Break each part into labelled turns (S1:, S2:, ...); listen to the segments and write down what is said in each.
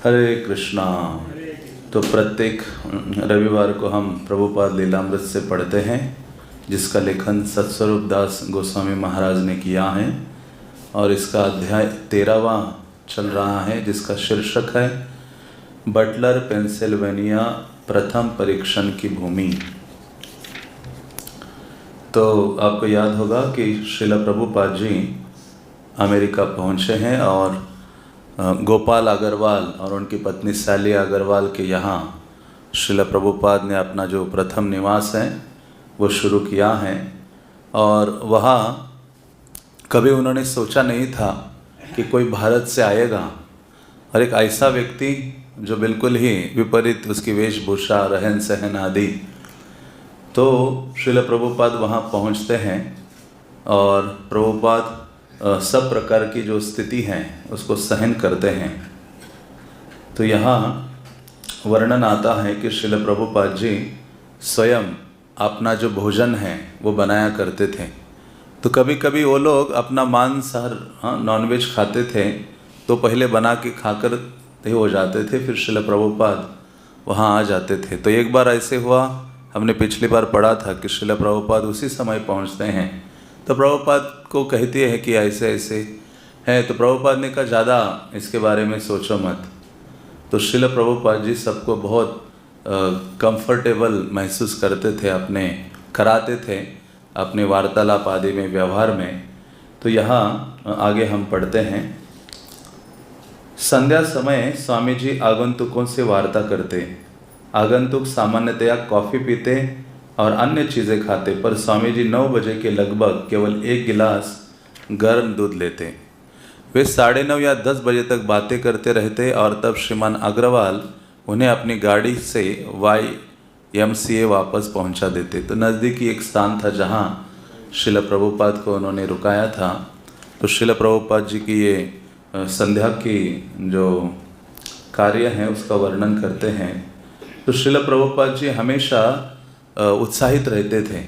S1: हरे कृष्णा। तो प्रत्येक रविवार को हम प्रभुपाद लीलामृत से पढ़ते हैं, जिसका लेखन सत्स्वरूप दास गोस्वामी महाराज ने किया है, और इसका अध्याय 13वां चल रहा है, जिसका शीर्षक है बटलर पेंसिल्वेनिया प्रथम परीक्षण की भूमि। तो आपको याद होगा कि श्रील प्रभुपाद जी अमेरिका पहुँचे हैं और गोपाल अग्रवाल और उनकी पत्नी सैली अग्रवाल के यहाँ श्रील प्रभुपाद ने अपना जो प्रथम निवास है वो शुरू किया है। और वहाँ कभी उन्होंने सोचा नहीं था कि कोई भारत से आएगा, और एक ऐसा व्यक्ति जो बिल्कुल ही विपरीत उसकी वेशभूषा, रहन सहन आदि। तो श्रील प्रभुपाद वहाँ पहुँचते हैं और प्रभुपाद सब प्रकार की जो स्थिति है उसको सहन करते हैं। तो यहाँ वर्णन आता है कि श्रील प्रभुपाद जी स्वयं अपना जो भोजन है वो बनाया करते थे। तो कभी कभी वो लोग अपना मांसाहार नॉनवेज खाते थे, तो पहले बना के खाकर हो जाते थे, फिर श्रील प्रभुपाद वहाँ आ जाते थे। तो एक बार ऐसे हुआ, हमने पिछली बार पढ़ा था कि श्रील प्रभुपाद उसी समय पहुँचते हैं। तो प्रभुपाद को कहती है कि ऐसे ऐसे है, तो प्रभुपाद ने कहा ज़्यादा इसके बारे में सोचो मत। तो श्रील प्रभुपाद जी सबको बहुत कंफर्टेबल महसूस करते थे, कराते थे अपने वार्तालाप आदि में, व्यवहार में। तो यहाँ आगे हम पढ़ते हैं। संध्या समय स्वामी जी आगंतुकों से वार्ता करते। आगंतुक सामान्यतया कॉफ़ी पीते और अन्य चीज़ें खाते, पर स्वामी जी 9 बजे के लगभग केवल 1 गिलास गर्म दूध लेते। वे 9:30 या 10 बजे तक बातें करते रहते, और तब श्रीमान अग्रवाल उन्हें अपनी गाड़ी से YMCA वापस पहुंचा देते। तो नज़दीकी एक स्थान था जहां श्रील प्रभुपाद को उन्होंने रुकाया था। तो श्रील प्रभुपाद जी की ये संध्या की जो कार्य है उसका वर्णन करते हैं। तो श्रील प्रभुपाद जी हमेशा उत्साहित रहते थे।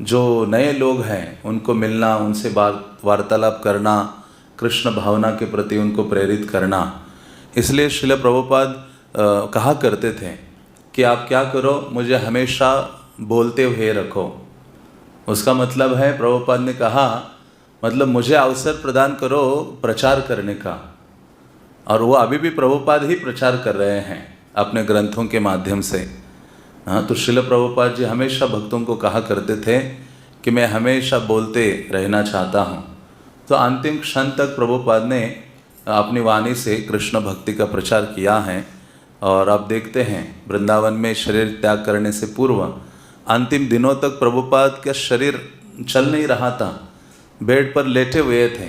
S1: जो नए लोग हैं उनको मिलना, उनसे वार्तालाप करना, कृष्ण भावना के प्रति उनको प्रेरित करना। इसलिए श्रील प्रभुपाद कहा करते थे कि आप क्या करो, मुझे हमेशा बोलते हुए रखो। उसका मतलब है, प्रभुपाद ने कहा मतलब मुझे अवसर प्रदान करो प्रचार करने का। और वो अभी भी प्रभुपाद ही प्रचार कर रहे हैं अपने ग्रंथों के माध्यम से। हाँ, तो श्रील प्रभुपाद जी हमेशा भक्तों को कहा करते थे कि मैं हमेशा बोलते रहना चाहता हूँ। तो अंतिम क्षण तक प्रभुपाद ने अपनी वाणी से कृष्ण भक्ति का प्रचार किया है। और आप देखते हैं वृंदावन में शरीर त्याग करने से पूर्व अंतिम दिनों तक प्रभुपाद का शरीर चल नहीं रहा था, बेड पर लेटे हुए थे।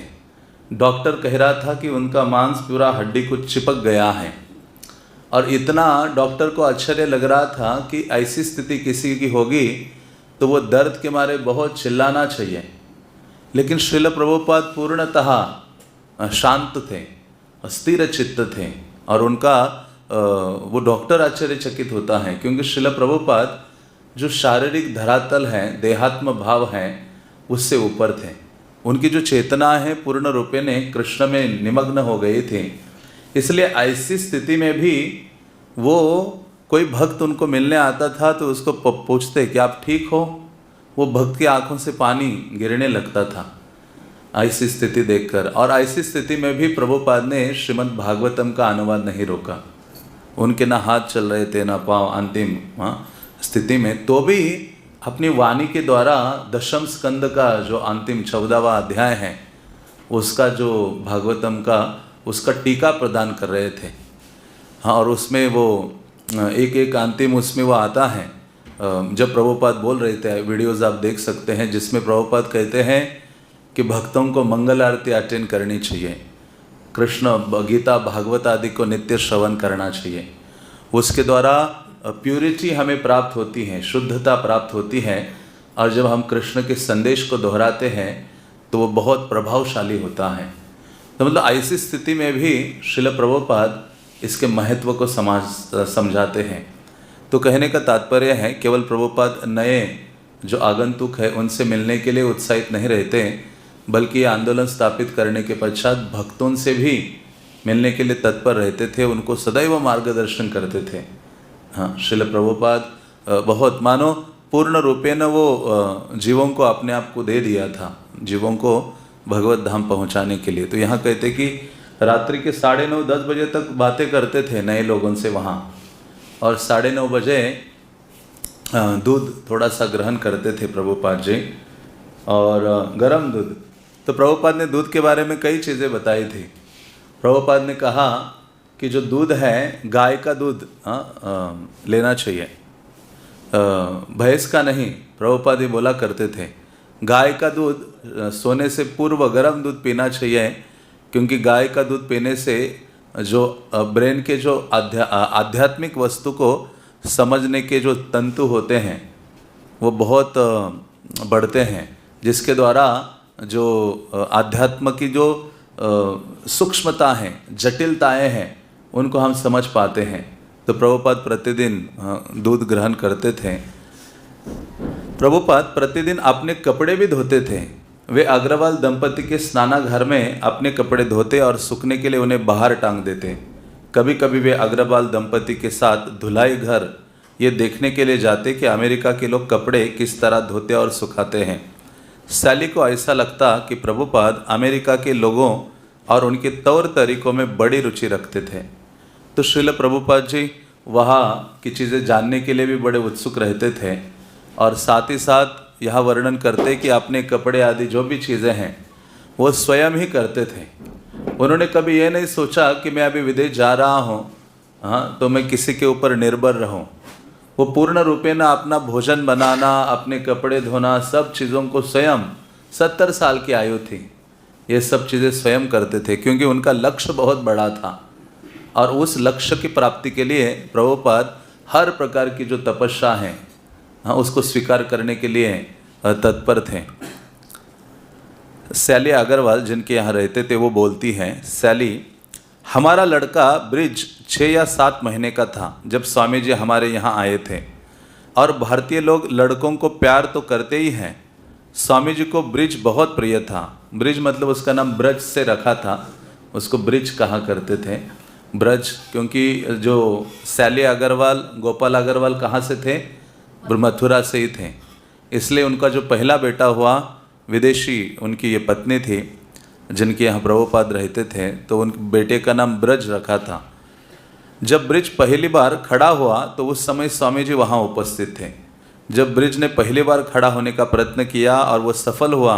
S1: डॉक्टर कह रहा था कि उनका मांस पूरा हड्डी को चिपक गया है, और इतना डॉक्टर को आश्चर्य लग रहा था कि ऐसी स्थिति किसी की होगी तो वो दर्द के मारे बहुत चिल्लाना चाहिए। लेकिन श्रील प्रभुपाद पूर्णतः शांत थे, स्थिर चित्त थे, और उनका वो डॉक्टर आश्चर्यचकित होता है, क्योंकि श्रील प्रभुपाद जो शारीरिक धरातल है, देहात्म भाव है, उससे ऊपर थे। उनकी जो चेतना है पूर्ण रूपे ने कृष्ण में निमग्न हो गई थी। इसलिए ऐसी स्थिति में भी वो कोई भक्त उनको मिलने आता था तो उसको पूछते कि आप ठीक हो। वो भक्त की आंखों से पानी गिरने लगता था ऐसी स्थिति देखकर। और ऐसी स्थिति में भी प्रभुपाद ने श्रीमद् भागवतम का अनुवाद नहीं रोका। उनके ना हाथ चल रहे थे ना पाँव अंतिम स्थिति में, तो भी अपनी वाणी के द्वारा दशम स्कंद का जो अंतिम 14वां अध्याय है उसका जो भागवतम का उसका टीका प्रदान कर रहे थे। हाँ, और उसमें वो एक अंतिम उसमें वो आता है जब प्रभुपाद बोल रहे थे, वीडियोज़ आप देख सकते हैं, जिसमें प्रभुपाद कहते हैं कि भक्तों को मंगल आरती अटेंड करनी चाहिए, कृष्ण गीता भागवत आदि को नित्य श्रवण करना चाहिए। उसके द्वारा प्यूरिटी हमें प्राप्त होती है, शुद्धता प्राप्त होती है, और जब हम कृष्ण के संदेश को दोहराते हैं तो वो बहुत प्रभावशाली होता है। तो मतलब ऐसी स्थिति में भी श्रील प्रभुपाद इसके महत्व को समझाते हैं। तो कहने का तात्पर्य है, केवल प्रभुपाद नए जो आगंतुक है उनसे मिलने के लिए उत्साहित नहीं रहते, बल्कि ये आंदोलन स्थापित करने के पश्चात भक्तों से भी मिलने के लिए तत्पर रहते थे, उनको सदैव मार्गदर्शन करते थे। हाँ, श्रील प्रभुपाद बहुत मानो पूर्ण रूपेण वो जीवों को अपने आप को दे दिया था, जीवों को भगवत धाम पहुंचाने के लिए। तो यहाँ कहते कि रात्रि के 9:30-10 बजे तक बातें करते थे नए लोगों से वहाँ, और 9:30 बजे दूध थोड़ा सा ग्रहण करते थे प्रभुपाद जी, और गरम दूध। तो प्रभुपाद ने दूध के बारे में कई चीज़ें बताई थी। प्रभुपाद ने कहा कि जो दूध है गाय का दूध लेना चाहिए, भैंस का नहीं। प्रभुपाद ही बोला करते थे गाय का दूध सोने से पूर्व गर्म दूध पीना चाहिए, क्योंकि गाय का दूध पीने से जो ब्रेन के जो आध्यात्मिक वस्तु को समझने के जो तंतु होते हैं वो बहुत बढ़ते हैं, जिसके द्वारा जो आध्यात्म की जो सूक्ष्मता है, जटिलताएं हैं, उनको हम समझ पाते हैं। तो प्रभुपाद प्रतिदिन दूध ग्रहण करते थे। प्रभुपाद प्रतिदिन अपने कपड़े भी धोते थे। वे अग्रवाल दंपति के स्नानागार में अपने कपड़े धोते और सूखने के लिए उन्हें बाहर टांग देते। कभी कभी वे अग्रवाल दंपति के साथ धुलाई घर ये देखने के लिए जाते कि अमेरिका के लोग कपड़े किस तरह धोते और सुखाते हैं। सैली को ऐसा लगता कि प्रभुपाद अमेरिका के लोगों और उनके तौर तरीकों में बड़ी रुचि रखते थे। तो श्रील प्रभुपाद जी वहाँ की चीज़ें जानने के लिए भी बड़े उत्सुक रहते थे, और साथ ही साथ यह वर्णन करते कि अपने कपड़े आदि जो भी चीज़ें हैं वो स्वयं ही करते थे। उन्होंने कभी ये नहीं सोचा कि मैं अभी विदेश जा रहा हूँ, हाँ, तो मैं किसी के ऊपर निर्भर रहूँ। वो पूर्ण रूपेण अपना भोजन बनाना, अपने कपड़े धोना, सब चीज़ों को स्वयं 70 साल की आयु थी, ये सब चीज़ें स्वयं करते थे, क्योंकि उनका लक्ष्य बहुत बड़ा था। और उस लक्ष्य की प्राप्ति के लिए प्रभुपाद हर प्रकार की जो तपस्या है, हाँ, उसको स्वीकार करने के लिए तत्पर थे। सैली अग्रवाल जिनके यहाँ रहते थे वो बोलती हैं, सैली, हमारा लड़का ब्रिज 6 या 7 महीने का था जब स्वामी जी हमारे यहाँ आए थे, और भारतीय लोग लड़कों को प्यार तो करते ही हैं। स्वामी जी को ब्रिज बहुत प्रिय था। ब्रिज मतलब उसका नाम ब्रज से रखा था, उसको ब्रिज कहा करते थे, ब्रज, क्योंकि जो सैली अग्रवाल, गोपाल अग्रवाल कहाँ से थे? मथुरा से ही थे। इसलिए उनका जो पहला बेटा हुआ विदेशी, उनकी ये पत्नी थी जिनके यहाँ प्रभुपाद रहते थे, तो उन बेटे का नाम ब्रज रखा था। जब ब्रिज पहली बार खड़ा हुआ तो उस समय स्वामी जी वहाँ उपस्थित थे। जब ब्रिज ने पहली बार खड़ा होने का प्रयत्न किया और वो सफल हुआ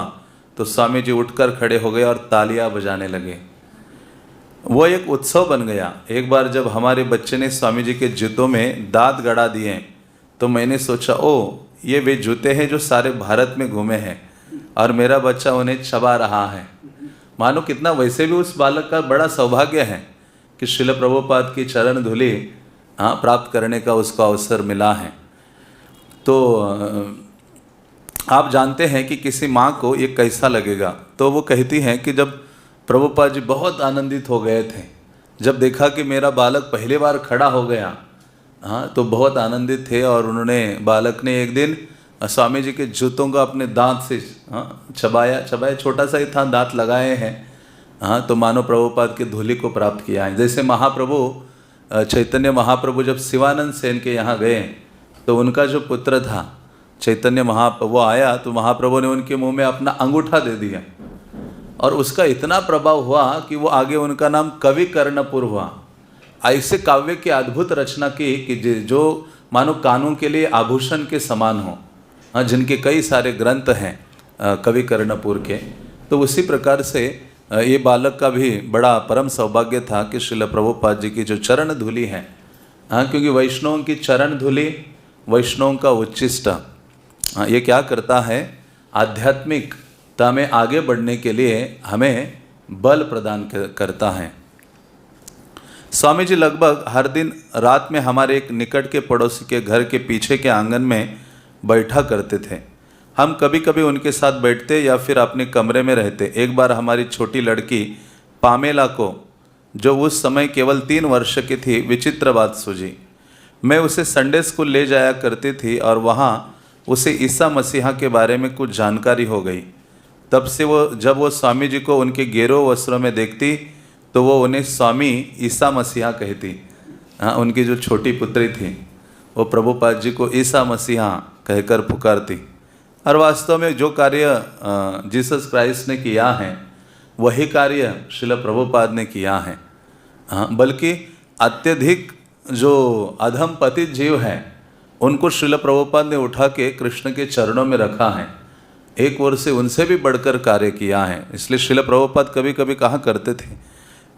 S1: तो स्वामी जी उठकर खड़े हो गए और तालियां बजाने लगे। वो एक उत्सव बन गया। एक बार जब हमारे बच्चे ने स्वामी जी के जूतों में दांत गड़ा दिए तो मैंने सोचा, ओ, ये वे जूते हैं जो सारे भारत में घूमे हैं और मेरा बच्चा उन्हें चबा रहा है। मानो कितना, वैसे भी उस बालक का बड़ा सौभाग्य है कि श्रील प्रभुपाद की चरण धूलि प्राप्त करने का उसको अवसर मिला है। तो आप जानते हैं कि किसी माँ को ये कैसा लगेगा। तो वो कहती हैं कि जब प्रभुपाद जी बहुत आनंदित हो गए थे, जब देखा कि मेरा बालक पहली बार खड़ा हो गया, हाँ, तो बहुत आनंदित थे। और उन्होंने, बालक ने एक दिन स्वामी जी के जूतों को अपने दांत से चबाया, छोटा सा ही था, दांत लगाए हैं, हाँ, तो मानो प्रभुपाद की धूलि को प्राप्त किया है। जैसे महाप्रभु चैतन्य महाप्रभु जब शिवानंद सेन के यहाँ गए तो उनका जो पुत्र था चैतन्य महाप्रभु आया तो महाप्रभु ने उनके मुंह में अपना अंगूठा दे दिया और उसका इतना प्रभाव हुआ कि वो आगे उनका नाम कवि कर्णपुर हुआ। ऐसे काव्य की अद्भुत रचना की कि जो मानो कानों के लिए आभूषण के समान हो, हाँ, जिनके कई सारे ग्रंथ हैं कवि कर्णपुर के। तो उसी प्रकार से ये बालक का भी बड़ा परम सौभाग्य था कि श्रील प्रभुपाद जी की जो चरण धूलि है, हाँ, क्योंकि वैष्णवों की चरण धूलि, वैष्णवों का उच्चिष्ट, हाँ, ये क्या करता है, आध्यात्मिकता में आगे बढ़ने के लिए हमें बल प्रदान करता है। स्वामी जी लगभग हर दिन रात में हमारे एक निकट के पड़ोसी के घर के पीछे के आंगन में बैठा करते थे। हम कभी कभी उनके साथ बैठते या फिर अपने कमरे में रहते। एक बार हमारी छोटी लड़की पामेला को, जो उस समय केवल 3 वर्ष की थी, विचित्र बात सूझी। मैं उसे संडे स्कूल ले जाया करती थी और वहाँ उसे ईसा मसीहा के बारे में कुछ जानकारी हो गई। तब से जब वो स्वामी जी को उनके गेरो वस्त्रों में देखती तो वो उन्हें स्वामी ईसा मसीहा कहती। हाँ, उनकी जो छोटी पुत्री थी वो प्रभुपाद जी को ईसा मसीहा कहकर पुकारती। और वास्तव में जो कार्य जीसस क्राइस्ट ने किया है वही कार्य श्रील प्रभुपाद ने किया है। हाँ, बल्कि अत्यधिक जो अधम पतित जीव हैं उनको श्रील प्रभुपाद ने उठा के कृष्ण के चरणों में रखा है। एक ओर से उनसे भी बढ़कर कार्य किया है। इसलिए श्रील प्रभुपाद कभी कभी कहा करते थे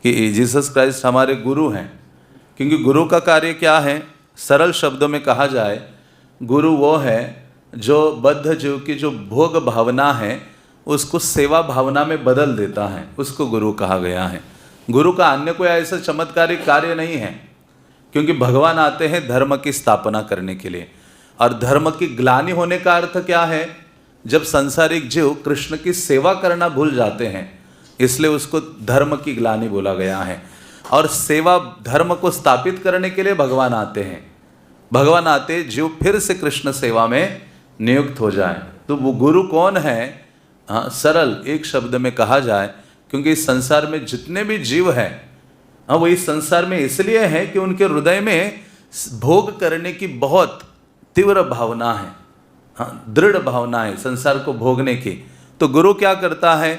S1: कि जीसस क्राइस्ट हमारे गुरु हैं, क्योंकि गुरु का कार्य क्या है? सरल शब्दों में कहा जाए, गुरु वो है जो बद्ध जीव की जो भोग भावना है उसको सेवा भावना में बदल देता है, उसको गुरु कहा गया है। गुरु का अन्य कोई ऐसा चमत्कारिक कार्य नहीं है, क्योंकि भगवान आते हैं धर्म की स्थापना करने के लिए। और धर्म की ग्लानि होने का अर्थ क्या है? जब संसारिक जीव कृष्ण की सेवा करना भूल जाते हैं, इसलिए उसको धर्म की ग्लानि बोला गया है। और सेवा धर्म को स्थापित करने के लिए भगवान आते हैं। भगवान आते जीव फिर से कृष्ण सेवा में नियुक्त हो जाए। तो वो गुरु कौन है? हाँ, सरल एक शब्द में कहा जाए, क्योंकि इस संसार में जितने भी जीव हैं, हाँ, वो इस संसार में इसलिए हैं कि उनके हृदय में भोग करने की बहुत तीव्र भावना है। हाँ, दृढ़ भावना है संसार को भोगने की। तो गुरु क्या करता है?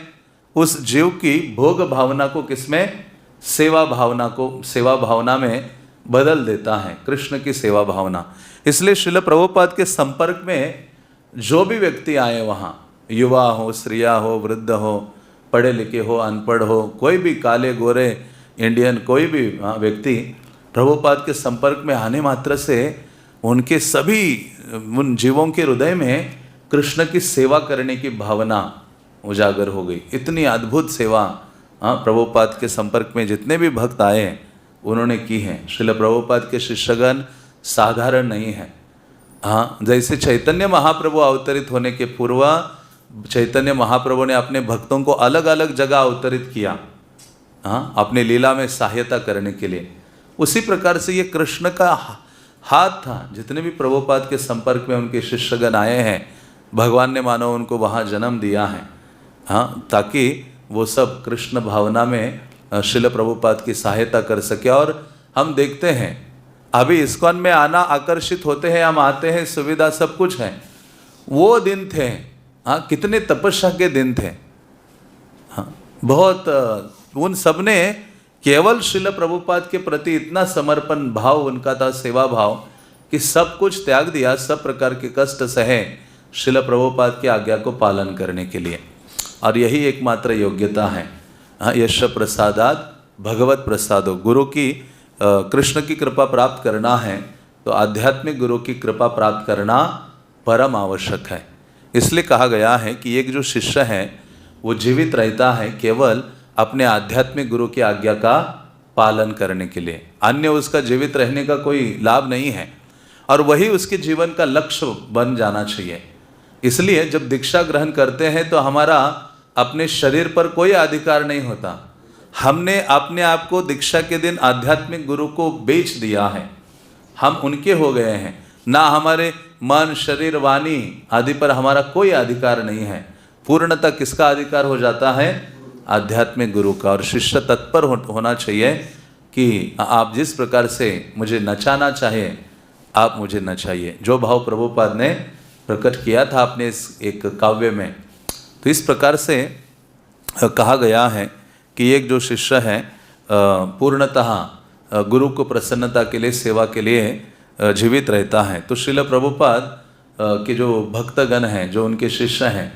S1: उस जीव की भोग भावना को किसमें? सेवा भावना को सेवा भावना में बदल देता है, कृष्ण की सेवा भावना। इसलिए श्रील प्रभुपाद के संपर्क में जो भी व्यक्ति आए, वहाँ युवा हो, स्त्रियाँ हो, वृद्ध हो, पढ़े लिखे हो, अनपढ़ हो, कोई भी काले गोरे इंडियन कोई भी व्यक्ति प्रभुपाद के संपर्क में आने मात्र से उनके सभी उन जीवों के हृदय में कृष्ण की सेवा करने की भावना उजागर हो गई। इतनी अद्भुत सेवा प्रभुपाद के संपर्क में जितने भी भक्त आए उन्होंने की है। श्रील प्रभुपाद के शिष्यगण साधारण नहीं है। हाँ, जैसे चैतन्य महाप्रभु अवतरित होने के पूर्व चैतन्य महाप्रभु ने अपने भक्तों को अलग अलग जगह अवतरित किया, हाँ, अपने लीला में सहायता करने के लिए, उसी प्रकार से ये कृष्ण का हाथ था। जितने भी प्रभुपाद के संपर्क में उनके शिष्यगण आए हैं, भगवान ने मानो उनको वहाँ जन्म दिया है, हाँ, ताकि वो सब कृष्ण भावना में श्रील प्रभुपाद की सहायता कर सके। और हम देखते हैं अभी इस्कॉन में आना आकर्षित होते हैं, हम आते हैं, सुविधा सब कुछ है। वो दिन थे, हाँ, कितने तपस्या के दिन थे। हाँ, बहुत उन सब ने केवल श्रील प्रभुपाद के प्रति इतना समर्पण भाव उनका था, सेवा भाव, कि सब कुछ त्याग दिया, सब प्रकार के कष्ट सहे श्रील प्रभुपाद की आज्ञा को पालन करने के लिए। और यही एकमात्र योग्यता है। हाँ, यश प्रसादात भगवत प्रसादो, गुरु की कृष्ण की कृपा प्राप्त करना है तो आध्यात्मिक गुरु की कृपा प्राप्त करना परम आवश्यक है। इसलिए कहा गया है कि एक जो शिष्य है वो जीवित रहता है केवल अपने आध्यात्मिक गुरु की आज्ञा का पालन करने के लिए, अन्य उसका जीवित रहने का कोई लाभ नहीं है। और वही उसके जीवन का लक्ष्य बन जाना चाहिए। इसलिए जब दीक्षा ग्रहण करते हैं तो हमारा अपने शरीर पर कोई अधिकार नहीं होता। हमने अपने आप को दीक्षा के दिन आध्यात्मिक गुरु को बेच दिया है, हम उनके हो गए हैं। ना हमारे मन, शरीर, वाणी आदि पर हमारा कोई अधिकार नहीं है। पूर्णतः किसका अधिकार हो जाता है? आध्यात्मिक गुरु का। और शिष्य तत्पर होना चाहिए कि आप जिस प्रकार से मुझे नचाना चाहिए आप मुझे नचाइए, जो भाव प्रभुपाद ने प्रकट किया था अपने इस एक काव्य में। तो इस प्रकार से कहा गया है कि एक जो शिष्य है पूर्णतः गुरु को प्रसन्नता के लिए, सेवा के लिए जीवित रहता है। तो श्रील प्रभुपाद के जो भक्तगण हैं, जो उनके शिष्य हैं,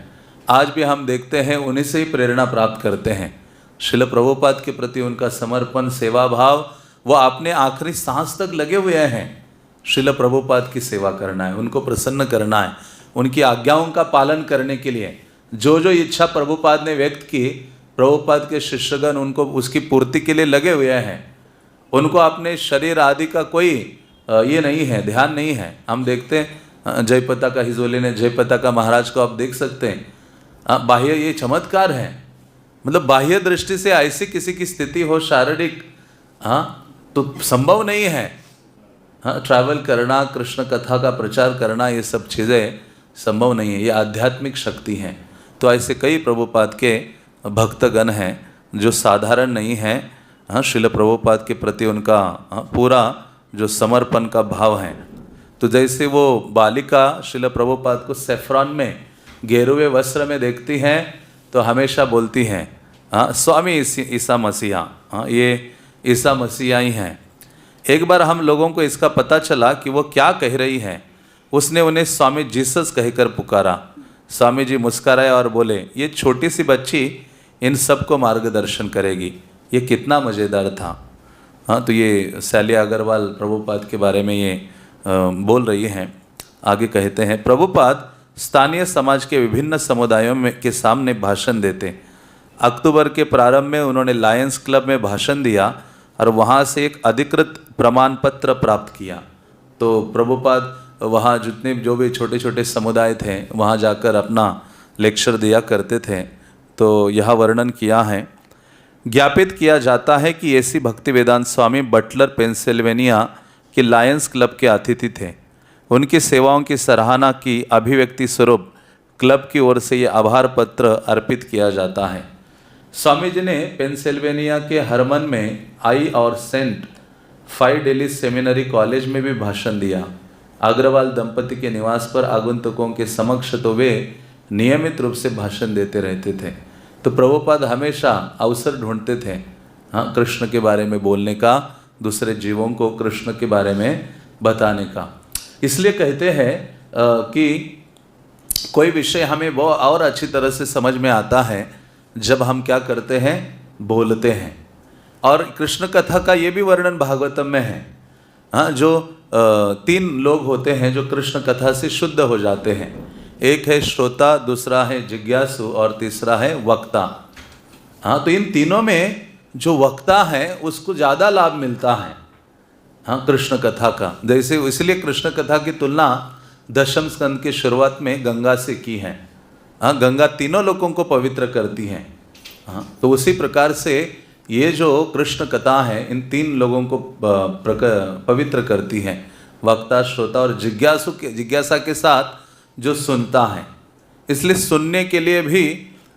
S1: आज भी हम देखते हैं उन्हीं से ही प्रेरणा प्राप्त करते हैं। श्रील प्रभुपाद के प्रति उनका समर्पण, सेवा भाव, वो अपने आखिरी सांस तक लगे हुए हैं। श्रील प्रभुपाद की सेवा करना है, उनको प्रसन्न करना है, उनकी आज्ञाओं का पालन करने के लिए जो जो इच्छा प्रभुपाद ने व्यक्त की, प्रभुपाद के शिष्यगण उनको उसकी पूर्ति के लिए लगे हुए हैं। उनको अपने शरीर आदि का कोई ये नहीं है, ध्यान नहीं है। हम देखते हैं जयपताका हिजोले ने जयपताका महाराज को आप देख सकते हैं। बाह्य ये चमत्कार है, मतलब बाह्य दृष्टि से ऐसी किसी की स्थिति हो शारीरिक, तो संभव नहीं है। ट्रैवल करना, कृष्ण कथा का प्रचार करना, ये सब चीज़ें संभव नहीं है, ये आध्यात्मिक शक्ति है। तो ऐसे कई प्रभुपाद के भक्तगण हैं जो साधारण नहीं हैं, हाँ, श्रील प्रभुपाद के प्रति उनका पूरा जो समर्पण का भाव है। तो जैसे वो बालिका श्रील प्रभुपाद को सेफ्रॉन में गेरुए वस्त्र में देखती हैं तो हमेशा बोलती हैं, हाँ स्वामी ईसा मसीहा, हाँ ये ईसा मसीहा ही हैं। एक बार हम लोगों को इसका पता चला कि वो क्या कह रही हैं। उसने उन्हें स्वामी जीसस कहकर पुकारा। स्वामी जी मुस्कुराए और बोले, ये छोटी सी बच्ची इन सबको मार्गदर्शन करेगी। ये कितना मज़ेदार था। हाँ, तो ये शैल्या अग्रवाल प्रभुपाद के बारे में ये बोल रही हैं। आगे कहते हैं, प्रभुपाद स्थानीय समाज के विभिन्न समुदायों में के सामने भाषण देते। अक्टूबर के प्रारंभ में उन्होंने लायंस क्लब में भाषण दिया और वहाँ से एक अधिकृत प्रमाण पत्र प्राप्त किया। तो प्रभुपाद वहाँ जितने जो भी छोटे छोटे समुदाय थे वहाँ जाकर अपना लेक्चर दिया करते थे। तो यह वर्णन किया है। ज्ञापित किया जाता है कि एसी भक्ति वेदांत स्वामी बटलर पेंसिल्वेनिया के लायंस क्लब के अतिथि थे। उनकी सेवाओं की सराहना की अभिव्यक्ति स्वरूप क्लब की ओर से ये आभार पत्र अर्पित किया जाता है। स्वामी जी ने पेंसिल्वेनिया के हरमन में आई और सेंट फाइडेलिस सेमिनरी कॉलेज में भी भाषण दिया। अग्रवाल दंपति के निवास पर आगंतुकों के समक्ष तो वे नियमित रूप से भाषण देते रहते थे। तो प्रभुपाद हमेशा अवसर ढूंढते थे, हाँ, कृष्ण के बारे में बोलने का, दूसरे जीवों को कृष्ण के बारे में बताने का। इसलिए कहते हैं कि कोई विषय हमें वो और अच्छी तरह से समझ में आता है जब हम क्या करते हैं, बोलते हैं। और कृष्ण कथा का ये भी वर्णन भागवतम में है। हाँ, जो 3 लोग होते हैं जो कृष्ण कथा से शुद्ध हो जाते हैं। एक है श्रोता, दूसरा है जिज्ञासु और तीसरा है वक्ता। हाँ, तो इन तीनों में जो वक्ता है उसको ज़्यादा लाभ मिलता है, हाँ, कृष्ण कथा का। जैसे इसलिए कृष्ण कथा की तुलना दशम स्कंद की शुरुआत में गंगा से की है। हाँ, गंगा तीनों लोगों को पवित्र करती है। हाँ, तो उसी प्रकार से ये जो कृष्ण कथा है इन 3 लोगों को पवित्र करती है, वक्ता, श्रोता और जिज्ञासा के साथ जो सुनता है। इसलिए सुनने के लिए भी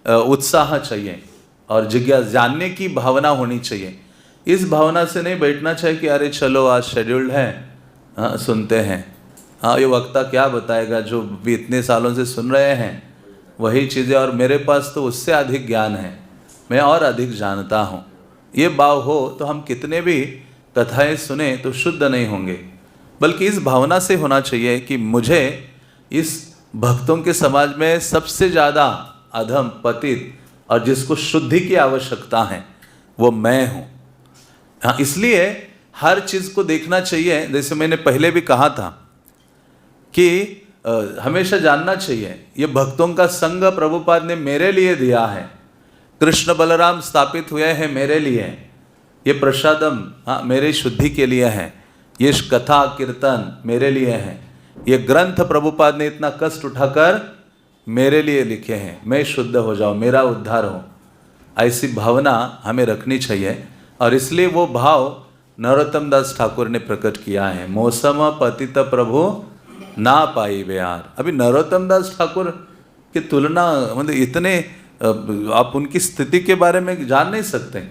S1: उत्साह चाहिए और जिज्ञासा, जानने की भावना होनी चाहिए। इस भावना से नहीं बैठना चाहिए कि अरे चलो आज शेड्यूल्ड है, हाँ सुनते हैं, हाँ ये वक्ता क्या बताएगा, जो भी इतने सालों से सुन रहे हैं वही चीज़ें, और मेरे पास तो उससे अधिक ज्ञान है, मैं और अधिक जानता हूँ। ये भाव हो तो हम कितने भी कथाएं सुने तो शुद्ध नहीं होंगे। बल्कि इस भावना से होना चाहिए कि मुझे इस भक्तों के समाज में सबसे ज़्यादा अधम, पतित और जिसको शुद्धि की आवश्यकता है वो मैं हूँ। हाँ, इसलिए हर चीज़ को देखना चाहिए। जैसे मैंने पहले भी कहा था कि हमेशा जानना चाहिए ये भक्तों का संग प्रभुपाद ने मेरे लिए दिया है। कृष्ण बलराम स्थापित हुए हैं मेरे लिए, ये प्रसादम, हाँ, मेरे शुद्धि के लिए है। ये कथा कीर्तन मेरे लिए है। ये ग्रंथ प्रभुपाद ने इतना कष्ट उठाकर मेरे लिए लिखे हैं, मैं शुद्ध हो जाऊँ, मेरा उद्धार हो। ऐसी भावना हमें रखनी चाहिए। और इसलिए वो भाव नरोत्तम दास ठाकुर ने प्रकट किया है। मौसम पतित प्रभु ना पाई बेयार। अभी नरोत्तम दास ठाकुर की तुलना, मतलब इतने आप उनकी स्थिति के बारे में जान नहीं सकते।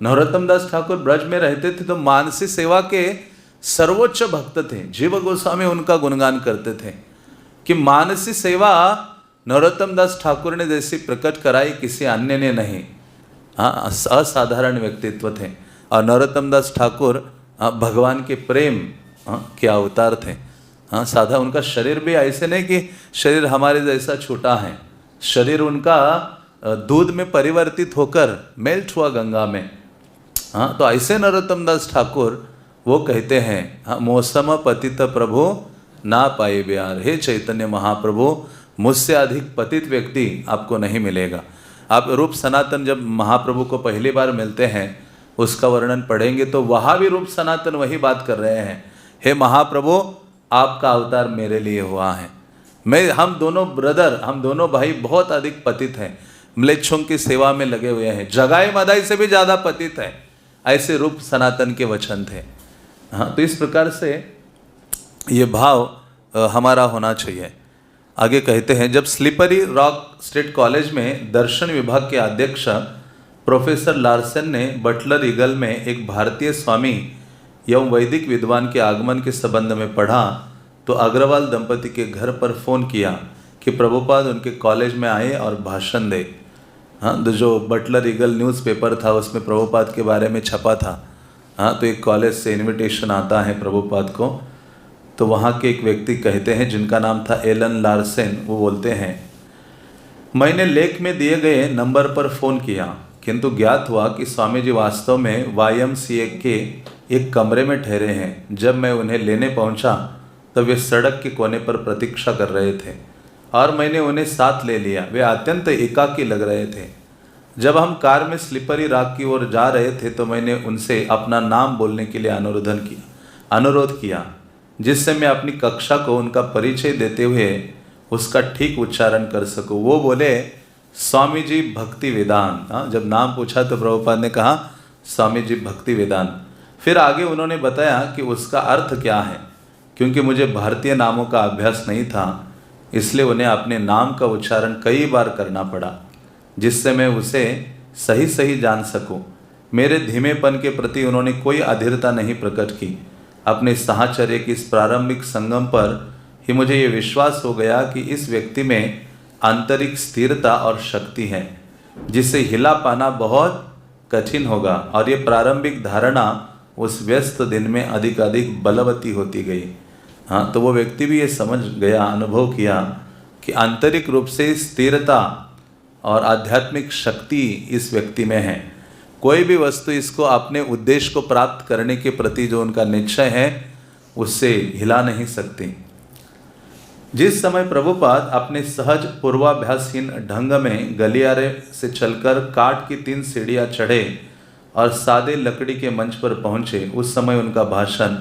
S1: नरोत्तम दास ठाकुर ब्रज में रहते थे तो मानसी सेवा के सर्वोच्च भक्त थे। जीव गोस्वामी उनका गुणगान करते थे कि मानसी सेवा नरोत्तम दास ठाकुर ने जैसी प्रकट कराई किसी अन्य ने नहीं। हाँ, असाधारण व्यक्तित्व थे। और नरोत्तम दास ठाकुर भगवान के प्रेम के अवतार थे। हाँ, साधा उनका शरीर भी ऐसे नहीं कि शरीर हमारे जैसा छोटा है। शरीर उनका दूध में परिवर्तित होकर मेल्ट हुआ गंगा में। हाँ, तो ऐसे नरोत्तम दास ठाकुर वो कहते हैं, हाँ, मौसम पतित प्रभु ना पाए ब्यार। हे चैतन्य महाप्रभु, मुझसे अधिक पतित व्यक्ति आपको नहीं मिलेगा। आप रूप सनातन जब महाप्रभु को पहली बार मिलते हैं उसका वर्णन पढ़ेंगे तो वहाँ भी रूप सनातन वही बात कर रहे हैं, हे महाप्रभु आपका अवतार मेरे लिए हुआ है। हम दोनों ब्रदर, हम दोनों भाई बहुत अधिक पतित हैं, म्लेच्छों की सेवा में लगे हुए हैं, जगाई मदाई से भी ज़्यादा पतित है। ऐसे रूप सनातन के वचन थे। हाँ, तो इस प्रकार से ये भाव हमारा होना चाहिए। आगे कहते हैं, जब स्लिपरी रॉक स्टेट कॉलेज में दर्शन विभाग के अध्यक्ष प्रोफेसर लार्सन ने बटलर ईगल में एक भारतीय स्वामी एवं वैदिक विद्वान के आगमन के संबंध में पढ़ा तो अग्रवाल दंपति के घर पर फ़ोन किया कि प्रभुपाद उनके कॉलेज में आए और भाषण दे। हाँ, तो जो बटलर ईगल न्यूज़पेपर था उसमें प्रभुपाद के बारे में छपा था। हाँ, तो एक कॉलेज से इनविटेशन आता है प्रभुपाद को। तो वहाँ के एक व्यक्ति कहते हैं जिनका नाम था एलन लार्सन, वो बोलते हैं, मैंने लेख में दिए गए नंबर पर फ़ोन किया किंतु ज्ञात हुआ कि स्वामी जी वास्तव में YMCA के एक कमरे में ठहरे हैं। जब मैं उन्हें लेने पहुंचा तब वे सड़क के कोने पर प्रतीक्षा कर रहे थे और मैंने उन्हें साथ ले लिया। वे अत्यंत एकाकी लग रहे थे। जब हम कार में स्लिपरी रॉक की ओर जा रहे थे तो मैंने उनसे अपना नाम बोलने के लिए अनुरोध किया जिससे मैं अपनी कक्षा को उनका परिचय देते हुए उसका ठीक उच्चारण कर सकूं। वो बोले, स्वामी जी भक्ति वेदांत। जब नाम पूछा तो प्रभुपाद ने कहा स्वामी जी भक्ति वेदांत। फिर आगे उन्होंने बताया कि उसका अर्थ क्या है। क्योंकि मुझे भारतीय नामों का अभ्यास नहीं था इसलिए उन्हें अपने नाम का उच्चारण कई बार करना पड़ा जिससे मैं उसे सही सही जान सकूं। मेरे धीमेपन के प्रति उन्होंने कोई अधीरता नहीं प्रकट की। अपने साहचर्य की इस प्रारंभिक संगम पर ही मुझे ये विश्वास हो गया कि इस व्यक्ति में आंतरिक स्थिरता और शक्ति है जिसे हिला पाना बहुत कठिन होगा। और ये प्रारंभिक धारणा उस व्यस्त दिन में अधिक बलवती होती गई। हाँ, तो वो व्यक्ति भी ये समझ गया, अनुभव किया कि आंतरिक रूप से स्थिरता और आध्यात्मिक शक्ति इस व्यक्ति में है। कोई भी वस्तु इसको अपने उद्देश्य को प्राप्त करने के प्रति जो उनका निश्चय है उससे हिला नहीं सकती। जिस समय प्रभुपाद अपने सहज पूर्वाभ्यासहीन ढंग में गलियारे से चलकर काठ की 3 सीढ़ियाँ चढ़े और सादे लकड़ी के मंच पर पहुँचे, उस समय उनका भाषण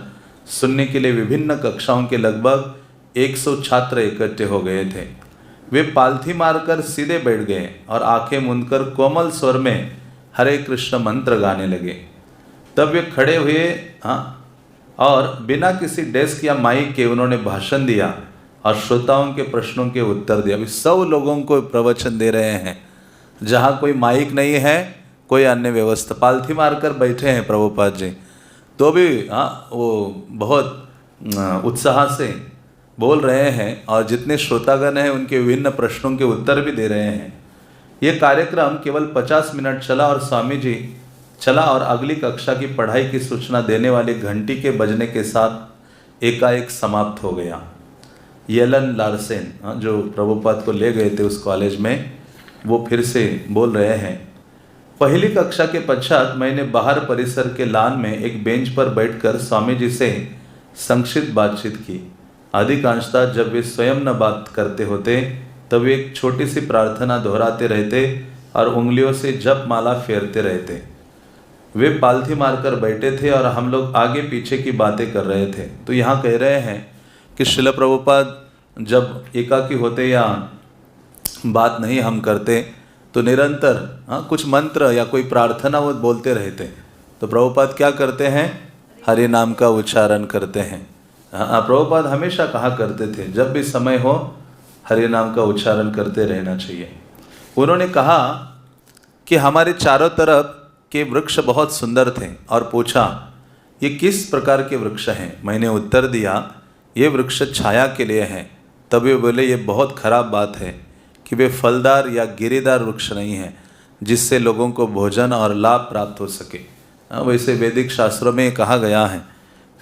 S1: सुनने के लिए विभिन्न कक्षाओं के लगभग 100 छात्र इकट्ठे हो गए थे। वे पालथी मारकर सीधे बैठ गए और आंखें मूंदकर कोमल स्वर में हरे कृष्ण मंत्र गाने लगे। तब वे खड़े हुए और बिना किसी डेस्क या माइक के उन्होंने भाषण दिया और श्रोताओं के प्रश्नों के उत्तर दिया। अभी 100 लोगों को प्रवचन दे रहे हैं, जहाँ कोई माइक नहीं है, कोई अन्य व्यवस्था, पालथी मारकर बैठे हैं प्रभुपाद जी, तो भी वो बहुत उत्साह से बोल रहे हैं और जितने श्रोतागण हैं उनके विभिन्न प्रश्नों के उत्तर भी दे रहे हैं। ये कार्यक्रम केवल 50 मिनट चला और स्वामी जी चला और अगली कक्षा की पढ़ाई की सूचना देने वाली घंटी के बजने के साथ एकाएक समाप्त हो गया। एलन लार्सन जो प्रभुपाद को ले गए थे उस कॉलेज में, वो फिर से बोल रहे हैं, पहली कक्षा के पश्चात मैंने बाहर परिसर के लान में एक बेंच पर बैठकर स्वामी जी से संक्षिप्त बातचीत की। अधिकांशतः जब वे स्वयं न बात करते होते तब वे एक छोटी सी प्रार्थना दोहराते रहते और उंगलियों से जप माला फेरते रहते। वे पालथी मारकर बैठे थे और हम लोग आगे पीछे की बातें कर रहे थे। तो यहाँ कह रहे हैं कि श्रील प्रभुपाद जब एकाकी होते या बात नहीं हम करते तो निरंतर कुछ मंत्र या कोई प्रार्थना वो बोलते रहते। तो प्रभुपाद क्या करते हैं? हरि नाम का उच्चारण करते हैं। प्रभुपाद हमेशा कहा करते थे जब भी समय हो हरि नाम का उच्चारण करते रहना चाहिए। उन्होंने कहा कि हमारे चारों तरफ के वृक्ष बहुत सुंदर थे और पूछा ये किस प्रकार के वृक्ष हैं। मैंने उत्तर दिया ये वृक्ष छाया के लिए हैं। तभी वे बोले ये बहुत खराब बात है कि वे फलदार या गिरीदार वृक्ष नहीं हैं जिससे लोगों को भोजन और लाभ प्राप्त हो सके। वैसे वैदिक शास्त्रों में कहा गया है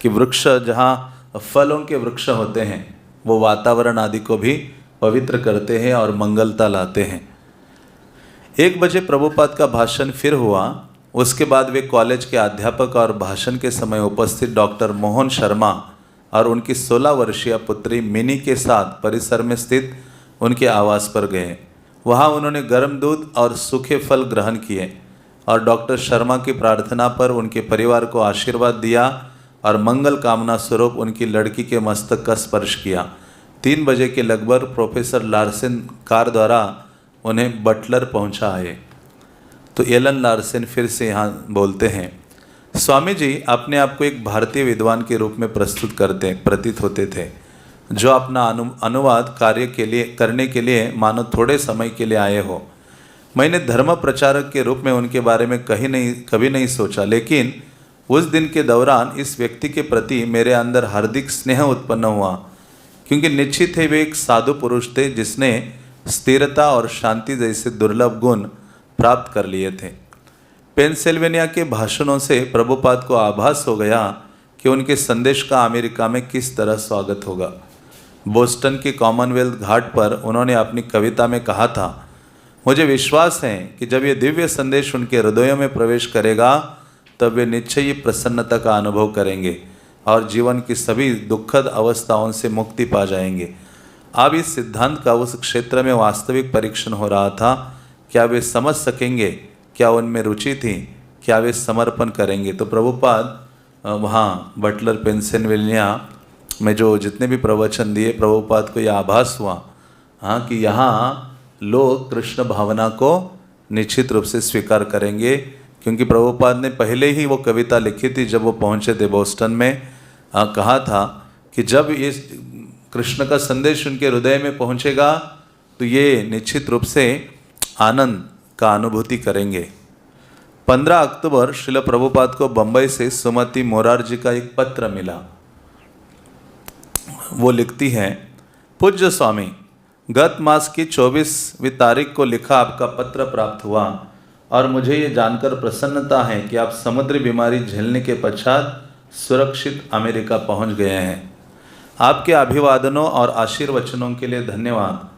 S1: कि वृक्ष जहाँ फलों के वृक्ष होते हैं वो वातावरण आदि को भी पवित्र करते हैं और मंगलता लाते हैं। 1 बजे प्रभुपाद का भाषण फिर हुआ। उसके बाद वे कॉलेज के अध्यापक और भाषण के समय उपस्थित डॉक्टर मोहन शर्मा और उनकी 16 वर्षीय पुत्री मिनी के साथ परिसर में स्थित उनके आवास पर गए। वहाँ उन्होंने गर्म दूध और सूखे फल ग्रहण किए और डॉक्टर शर्मा की प्रार्थना पर उनके परिवार को आशीर्वाद दिया और मंगल कामना स्वरूप उनकी लड़की के मस्तक का स्पर्श किया। 3 बजे के लगभग प्रोफेसर लार्सन कार द्वारा उन्हें बटलर पहुंचाए। तो एलन लार्सन फिर से यहाँ बोलते हैं, स्वामी जी अपने आप को एक भारतीय विद्वान के रूप में प्रतीत होते थे जो अपना अनुवाद कार्य के लिए करने के लिए मानो थोड़े समय के लिए आए हो। मैंने धर्म प्रचारक के रूप में उनके बारे में कभी नहीं सोचा, लेकिन उस दिन के दौरान इस व्यक्ति के प्रति मेरे अंदर हार्दिक स्नेह उत्पन्न हुआ, क्योंकि निश्चित है वे एक साधु पुरुष थे जिसने स्थिरता और शांति जैसे दुर्लभ गुण प्राप्त कर लिए थे। पेंसिल्वेनिया के भाषणों से प्रभुपाद को आभास हो गया कि उनके संदेश का अमेरिका में किस तरह स्वागत होगा। बोस्टन के कॉमनवेल्थ घाट पर उन्होंने अपनी कविता में कहा था, मुझे विश्वास है कि जब ये दिव्य संदेश उनके हृदयों में प्रवेश करेगा तब वे निश्चय ही प्रसन्नता का अनुभव करेंगे और जीवन की सभी दुखद अवस्थाओं से मुक्ति पा जाएंगे। अब इस सिद्धांत का उस क्षेत्र में वास्तविक परीक्षण हो रहा था। क्या वे समझ सकेंगे? क्या उनमें रुचि थी? क्या वे समर्पण करेंगे? तो प्रभुपाद वहाँ बटलर पेंसिल्वेनिया में जो जितने भी प्रवचन दिए, प्रभुपाद को यह आभास हुआ कि यहाँ लोग कृष्ण भावना को निश्चित रूप से स्वीकार करेंगे, क्योंकि प्रभुपाद ने पहले ही वो कविता लिखी थी जब वो पहुँचे थे बोस्टन में। कहा था कि जब ये कृष्ण का संदेश उनके हृदय में पहुँचेगा तो ये निश्चित रूप से आनंद का अनुभूति करेंगे। 15 अक्टूबर श्रील प्रभुपाद को बम्बई से सुमति मोरारजी का एक पत्र मिला। वो लिखती हैं, पूज्य स्वामी, गत मास की 24वीं तारीख को लिखा आपका पत्र प्राप्त हुआ और मुझे ये जानकर प्रसन्नता है कि आप समुद्री बीमारी झेलने के पश्चात सुरक्षित अमेरिका पहुंच गए हैं। आपके अभिवादनों और आशीर्वचनों के लिए धन्यवाद।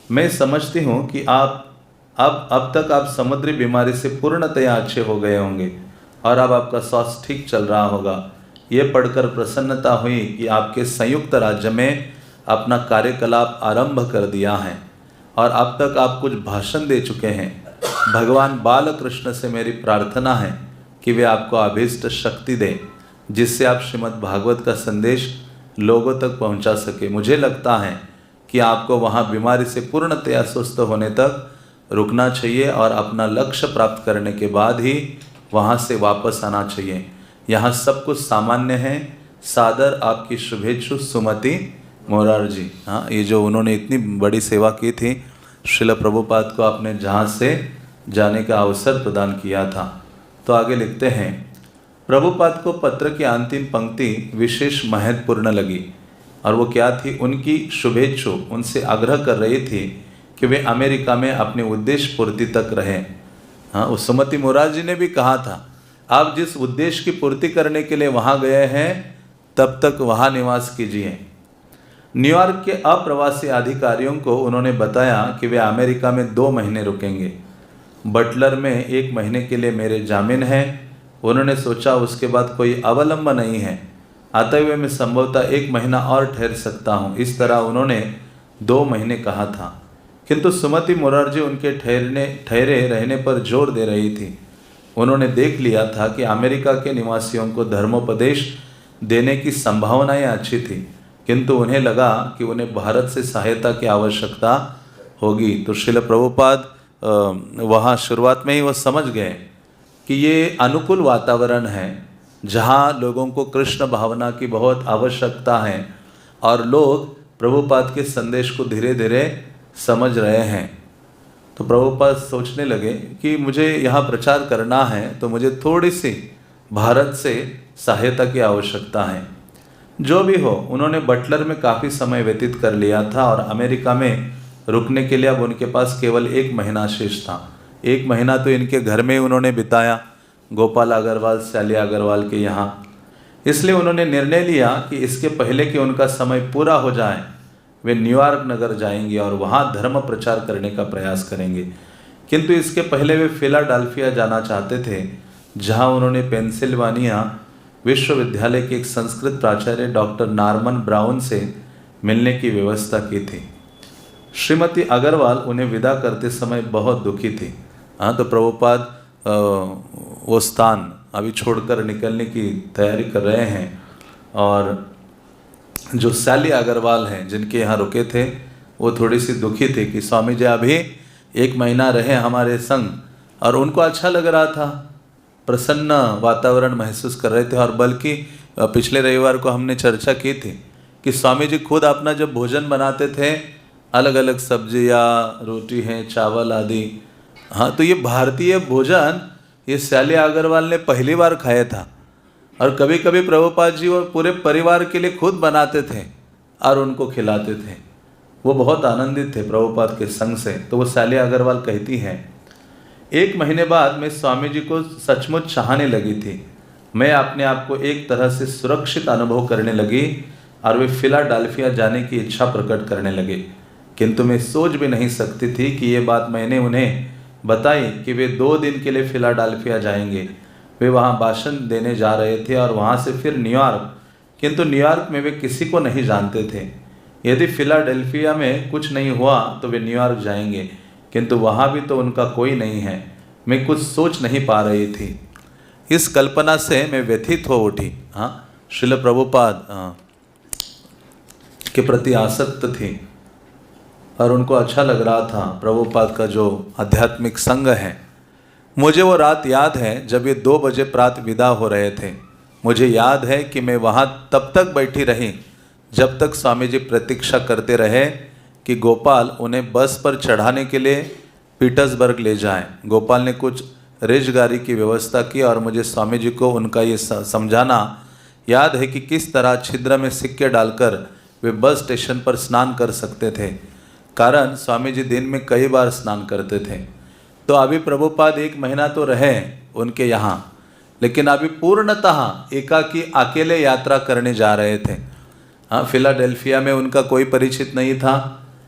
S1: मैं समझती हूँ कि आप अब तक आप समुद्री बीमारी से पूर्णतया अच्छे हो गए होंगे और अब आपका स्वास्थ्य ठीक चल रहा होगा। ये पढ़कर प्रसन्नता हुई कि आपके संयुक्त राज्य में अपना कार्यकलाप आरंभ कर दिया है और अब तक आप कुछ भाषण दे चुके हैं। भगवान बालकृष्ण से मेरी प्रार्थना है कि वे आपको अभीष्ट शक्ति दें, जिससे आप श्रीमद् भागवत का संदेश लोगों तक पहुंचा सके। मुझे लगता है कि आपको वहां बीमारी से पूर्णतया स्वस्थ होने तक रुकना चाहिए और अपना लक्ष्य प्राप्त करने के बाद ही वहां से वापस आना चाहिए। यहाँ सब कुछ सामान्य है। सादर आपकी शुभेच्छु सुमति मोरारजी। हाँ, ये जो उन्होंने इतनी बड़ी सेवा की थी, श्रील प्रभुपाद को आपने जहाँ से जाने का अवसर प्रदान किया था। तो आगे लिखते हैं, प्रभुपाद को पत्र की अंतिम पंक्ति विशेष महत्वपूर्ण लगी और वो क्या थी? उनकी शुभेच्छु उनसे आग्रह कर रही थी कि वे अमेरिका में अपने उद्देश्य पूर्ति तक रहें। हाँ, उस सुमति मोरारजी ने भी कहा था, आप जिस उद्देश्य की पूर्ति करने के लिए वहाँ गए हैं तब तक वहाँ निवास कीजिए। न्यूयॉर्क के अप्रवासी अधिकारियों को उन्होंने बताया कि वे अमेरिका में 2 महीने रुकेंगे। बटलर में 1 महीने के लिए मेरे जामीन है। उन्होंने सोचा उसके बाद कोई अवलंब नहीं है, आते हुए मैं संभवतः 1 महीना और ठहर सकता हूँ। इस तरह उन्होंने 2 महीने कहा था, किंतु सुमति मोरारजी उनके ठहरे रहने पर जोर दे रही थी। उन्होंने देख लिया था कि अमेरिका के निवासियों को धर्मोपदेश देने की संभावनाएं अच्छी थी, किंतु उन्हें लगा कि उन्हें भारत से सहायता की आवश्यकता होगी। तो श्रील प्रभुपाद वहाँ शुरुआत में ही वो समझ गए कि ये अनुकूल वातावरण है जहाँ लोगों को कृष्ण भावना की बहुत आवश्यकता है और लोग प्रभुपाद के संदेश को धीरे धीरे समझ रहे हैं। तो प्रभुपाद सोचने लगे कि मुझे यहाँ प्रचार करना है तो मुझे थोड़ी सी भारत से सहायता की आवश्यकता है। जो भी हो, उन्होंने बटलर में काफ़ी समय व्यतीत कर लिया था और अमेरिका में रुकने के लिए अब उनके पास केवल 1 महीना शेष था। 1 महीना तो इनके घर में उन्होंने बिताया, गोपाल अग्रवाल, शैली अग्रवाल के यहाँ। इसलिए उन्होंने निर्णय लिया कि इसके पहले कि उनका समय पूरा हो जाए वे न्यूयॉर्क नगर जाएंगे और वहाँ धर्म प्रचार करने का प्रयास करेंगे। किंतु इसके पहले वे फिलाडेल्फिया जाना चाहते थे, जहाँ उन्होंने पेंसिल्वानिया विश्वविद्यालय के एक संस्कृत प्राचार्य डॉक्टर नॉर्मन ब्राउन से मिलने की व्यवस्था की थी। श्रीमती अग्रवाल उन्हें विदा करते समय बहुत दुखी थी। हाँ, तो प्रभुपाद वो स्थान अभी छोड़कर निकलने की तैयारी कर रहे हैं और जो शैली अग्रवाल हैं जिनके यहाँ रुके थे वो थोड़ी सी दुखी थी कि स्वामी जी अभी 1 महीना रहे हमारे संग, और उनको अच्छा लग रहा था, प्रसन्न वातावरण महसूस कर रहे थे। और बल्कि पिछले रविवार को हमने चर्चा की थी कि स्वामी जी खुद अपना जब भोजन बनाते थे, अलग अलग सब्जियाँ, रोटी हैं, चावल आदि, हाँ, तो ये भारतीय भोजन ये सैली अग्रवाल ने पहली बार खाया था, और कभी कभी प्रभुपाद जी और पूरे परिवार के लिए खुद बनाते थे और उनको खिलाते थे। वो बहुत आनंदित थे प्रभुपाद के संग से। तो वो सैली अग्रवाल कहती हैं, 1 महीने बाद मैं स्वामी जी को सचमुच चाहने लगी थी। मैं अपने आप को एक तरह से सुरक्षित अनुभव करने लगी और वे फिलाडेल्फिया जाने की इच्छा प्रकट करने लगे। किंतु मैं सोच भी नहीं सकती थी कि ये बात मैंने उन्हें बताई कि वे 2 दिन के लिए फिलाडेल्फिया जाएंगे। वे वहाँ भाषण देने जा रहे थे और वहाँ से फिर न्यूयॉर्क। किंतु न्यूयॉर्क में वे किसी को नहीं जानते थे। यदि फिलाडेल्फिया में कुछ नहीं हुआ तो वे न्यूयॉर्क जाएंगे, किंतु वहाँ भी तो उनका कोई नहीं है। मैं कुछ सोच नहीं पा रही थी। इस कल्पना से मैं व्यथित हो उठी। हाँ, श्रील प्रभुपाद के प्रति आसक्त थी और उनको अच्छा लग रहा था प्रभुपाद का जो आध्यात्मिक संग है। मुझे वो रात याद है जब ये 2 बजे प्रातः विदा हो रहे थे। मुझे याद है कि मैं वहाँ तब तक बैठी रही जब तक स्वामी जी प्रतीक्षा करते रहे कि गोपाल उन्हें बस पर चढ़ाने के लिए पीटर्सबर्ग ले जाएं। गोपाल ने कुछ रेलगाड़ी की व्यवस्था की और मुझे स्वामी जी को उनका ये समझाना याद है कि किस तरह छिद्र में सिक्के डालकर वे बस स्टेशन पर स्नान कर सकते थे, कारण स्वामी जी दिन में कई बार स्नान करते थे। तो अभी प्रभुपाद 1 महीना तो रहे उनके यहाँ, लेकिन अभी पूर्णतः एकाकी अकेले यात्रा करने जा रहे थे। हाँ, फिलाडेल्फिया में उनका कोई परिचित नहीं था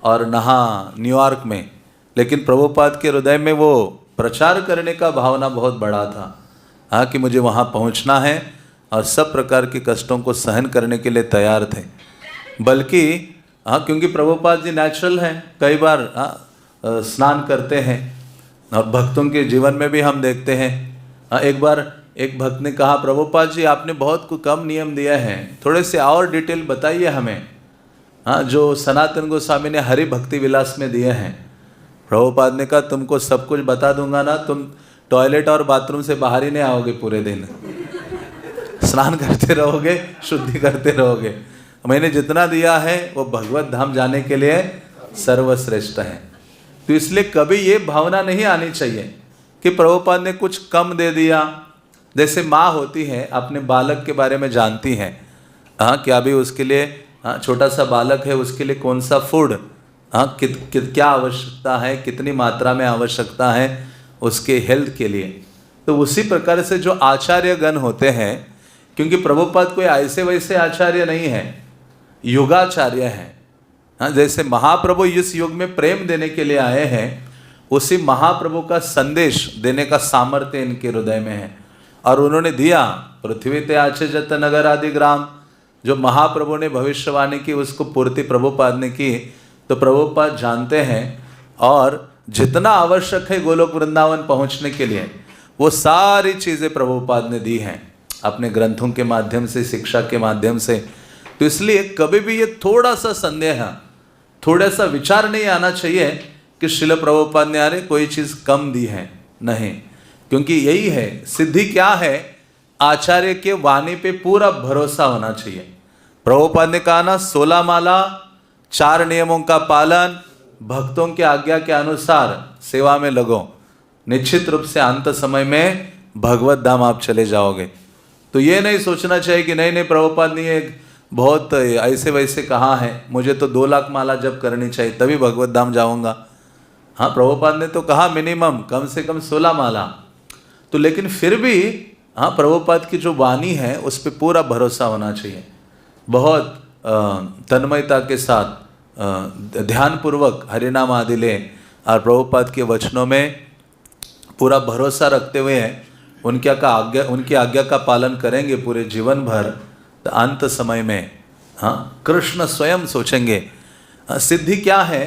S1: और नहा न्यूयॉर्क में, लेकिन प्रभुपाद के हृदय में वो प्रचार करने का भावना बहुत बड़ा था। हाँ, कि मुझे वहाँ पहुँचना है और सब प्रकार के कष्टों को सहन करने के लिए तैयार थे। बल्कि हाँ, क्योंकि प्रभुपाद जी नेचुरल हैं, कई बार स्नान करते हैं और भक्तों के जीवन में भी हम देखते हैं। एक बार एक भक्त ने कहा, प्रभुपाद जी आपने बहुत कम नियम दिया है, थोड़े से और डिटेल बताइए हमें। हाँ, जो सनातन गोस्वामी ने हरि भक्ति विलास में दिए हैं। प्रभुपाद ने कहा, तुमको सब कुछ बता दूंगा ना, तुम टॉयलेट और बाथरूम से बाहर ही नहीं आओगे पूरे दिन, स्नान करते रहोगे, शुद्धि करते रहोगे। मैंने जितना दिया है वो भगवत धाम जाने के लिए सर्वश्रेष्ठ है। तो इसलिए कभी ये भावना नहीं आनी चाहिए कि प्रभुपाद ने कुछ कम दे दिया। जैसे माँ होती है अपने बालक के बारे में जानती है, हाँ, कि अभी उसके लिए छोटा सा बालक है, उसके लिए कौन सा फूड क्या आवश्यकता है, कितनी मात्रा में आवश्यकता है उसके हेल्थ के लिए। तो उसी प्रकार से जो आचार्य गण होते हैं, क्योंकि प्रभुपाद कोई ऐसे वैसे आचार्य नहीं है, युगाचार्य हैं। हाँ, जैसे महाप्रभु इस युग में प्रेम देने के लिए आए हैं, उसी महाप्रभु का संदेश देने का सामर्थ्य इनके हृदय में है। और उन्होंने दिया, पृथ्वी ते आचे जत नगर आदि ग्राम, जो महाप्रभु ने भविष्यवाणी की उसको पूर्ति प्रभुपाद ने की। तो प्रभुपाद जानते हैं और जितना आवश्यक है गोलोक वृंदावन पहुंचने के लिए वो सारी चीज़ें प्रभुपाद ने दी हैं अपने ग्रंथों के माध्यम से, शिक्षा के माध्यम से। तो इसलिए कभी भी ये थोड़ा सा संदेह, थोड़ा सा विचार नहीं आना चाहिए कि श्रील प्रभुपाद ने अरे कोई चीज़ कम दी है, नहीं। क्योंकि यही है सिद्धि क्या है, आचार्य के वाणी पे पूरा भरोसा होना चाहिए। प्रभुपाद ने कहा ना, 16 माला, 4 नियमों का पालन, भक्तों के आज्ञा के अनुसार सेवा में लगो, निश्चित रूप से अंत समय में भगवत धाम आप चले जाओगे। तो ये नहीं सोचना चाहिए कि नहीं प्रभुपाद ने एक बहुत ऐसे वैसे कहा है, मुझे तो 2 लाख माला जब करनी चाहिए तभी भगवत धाम जाऊंगा। हाँ, प्रभुपाद ने तो कहा मिनिमम कम से कम 16 माला। तो लेकिन फिर भी हाँ, प्रभुपाद की जो वाणी है उस पर पूरा भरोसा होना चाहिए। बहुत तन्मयता के साथ ध्यानपूर्वक हरिनाम आदि लें और प्रभुपाद के वचनों में पूरा भरोसा रखते हुए उनकी आज्ञा का पालन करेंगे पूरे जीवन भर, तो अंत समय में हाँ, कृष्ण स्वयं सोचेंगे। सिद्धि क्या है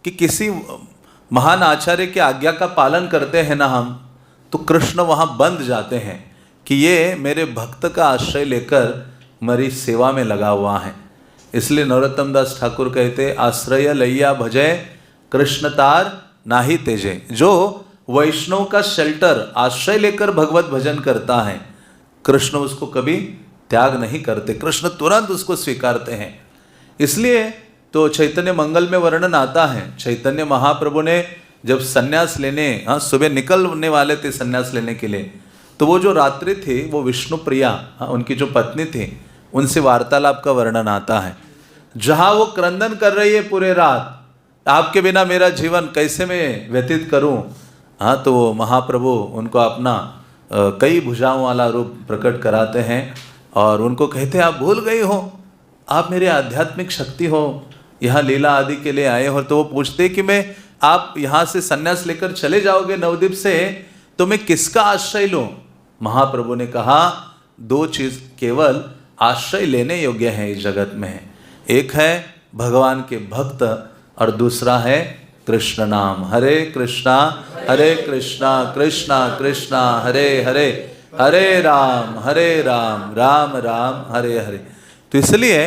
S1: कि किसी महान आचार्य की आज्ञा का पालन करते हैं ना हम, तो कृष्ण वहाँ बंध जाते हैं कि ये मेरे भक्त का आश्रय लेकर मेरी सेवा में लगा हुआ है। इसलिए नरोत्तम दास ठाकुर कहते, आश्रय लैया भजय कृष्ण तार नाही तेजे। जो वैष्णव का शेल्टर आश्रय लेकर भगवत भजन करता है, कृष्ण उसको कभी त्याग नहीं करते, कृष्ण तुरंत उसको स्वीकारते हैं। इसलिए तो चैतन्य मंगल में वर्णन आता है, चैतन्य महाप्रभु ने जब सन्यास लेने सुबह निकलने वाले थे सन्यास लेने के लिए, तो वो जो रात्रि थी वो विष्णु प्रिया उनकी जो पत्नी थी उनसे वार्तालाप का वर्णन आता है, जहाँ वो क्रंदन कर रही है पूरे रात, आपके बिना मेरा जीवन कैसे मैं व्यतीत करूं। तो वो महाप्रभु उनको अपना कई भुजाओं वाला रूप प्रकट कराते हैं और उनको कहते हैं आप भूल गई हो, आप मेरे आध्यात्मिक शक्ति हो, यहाँ लीला आदि के लिए आए हो। तो वो पूछते कि मैं आप यहाँ से सन्यास लेकर चले जाओगे नवद्वीप से, तो मैं किसका आश्रय लूँ। महाप्रभु ने कहा दो चीज केवल आश्रय लेने योग्य है इस जगत में, एक है भगवान के भक्त और दूसरा है कृष्ण नाम। हरे कृष्णा कृष्णा कृष्णा हरे हरे, हरे राम राम राम हरे हरे। तो इसलिए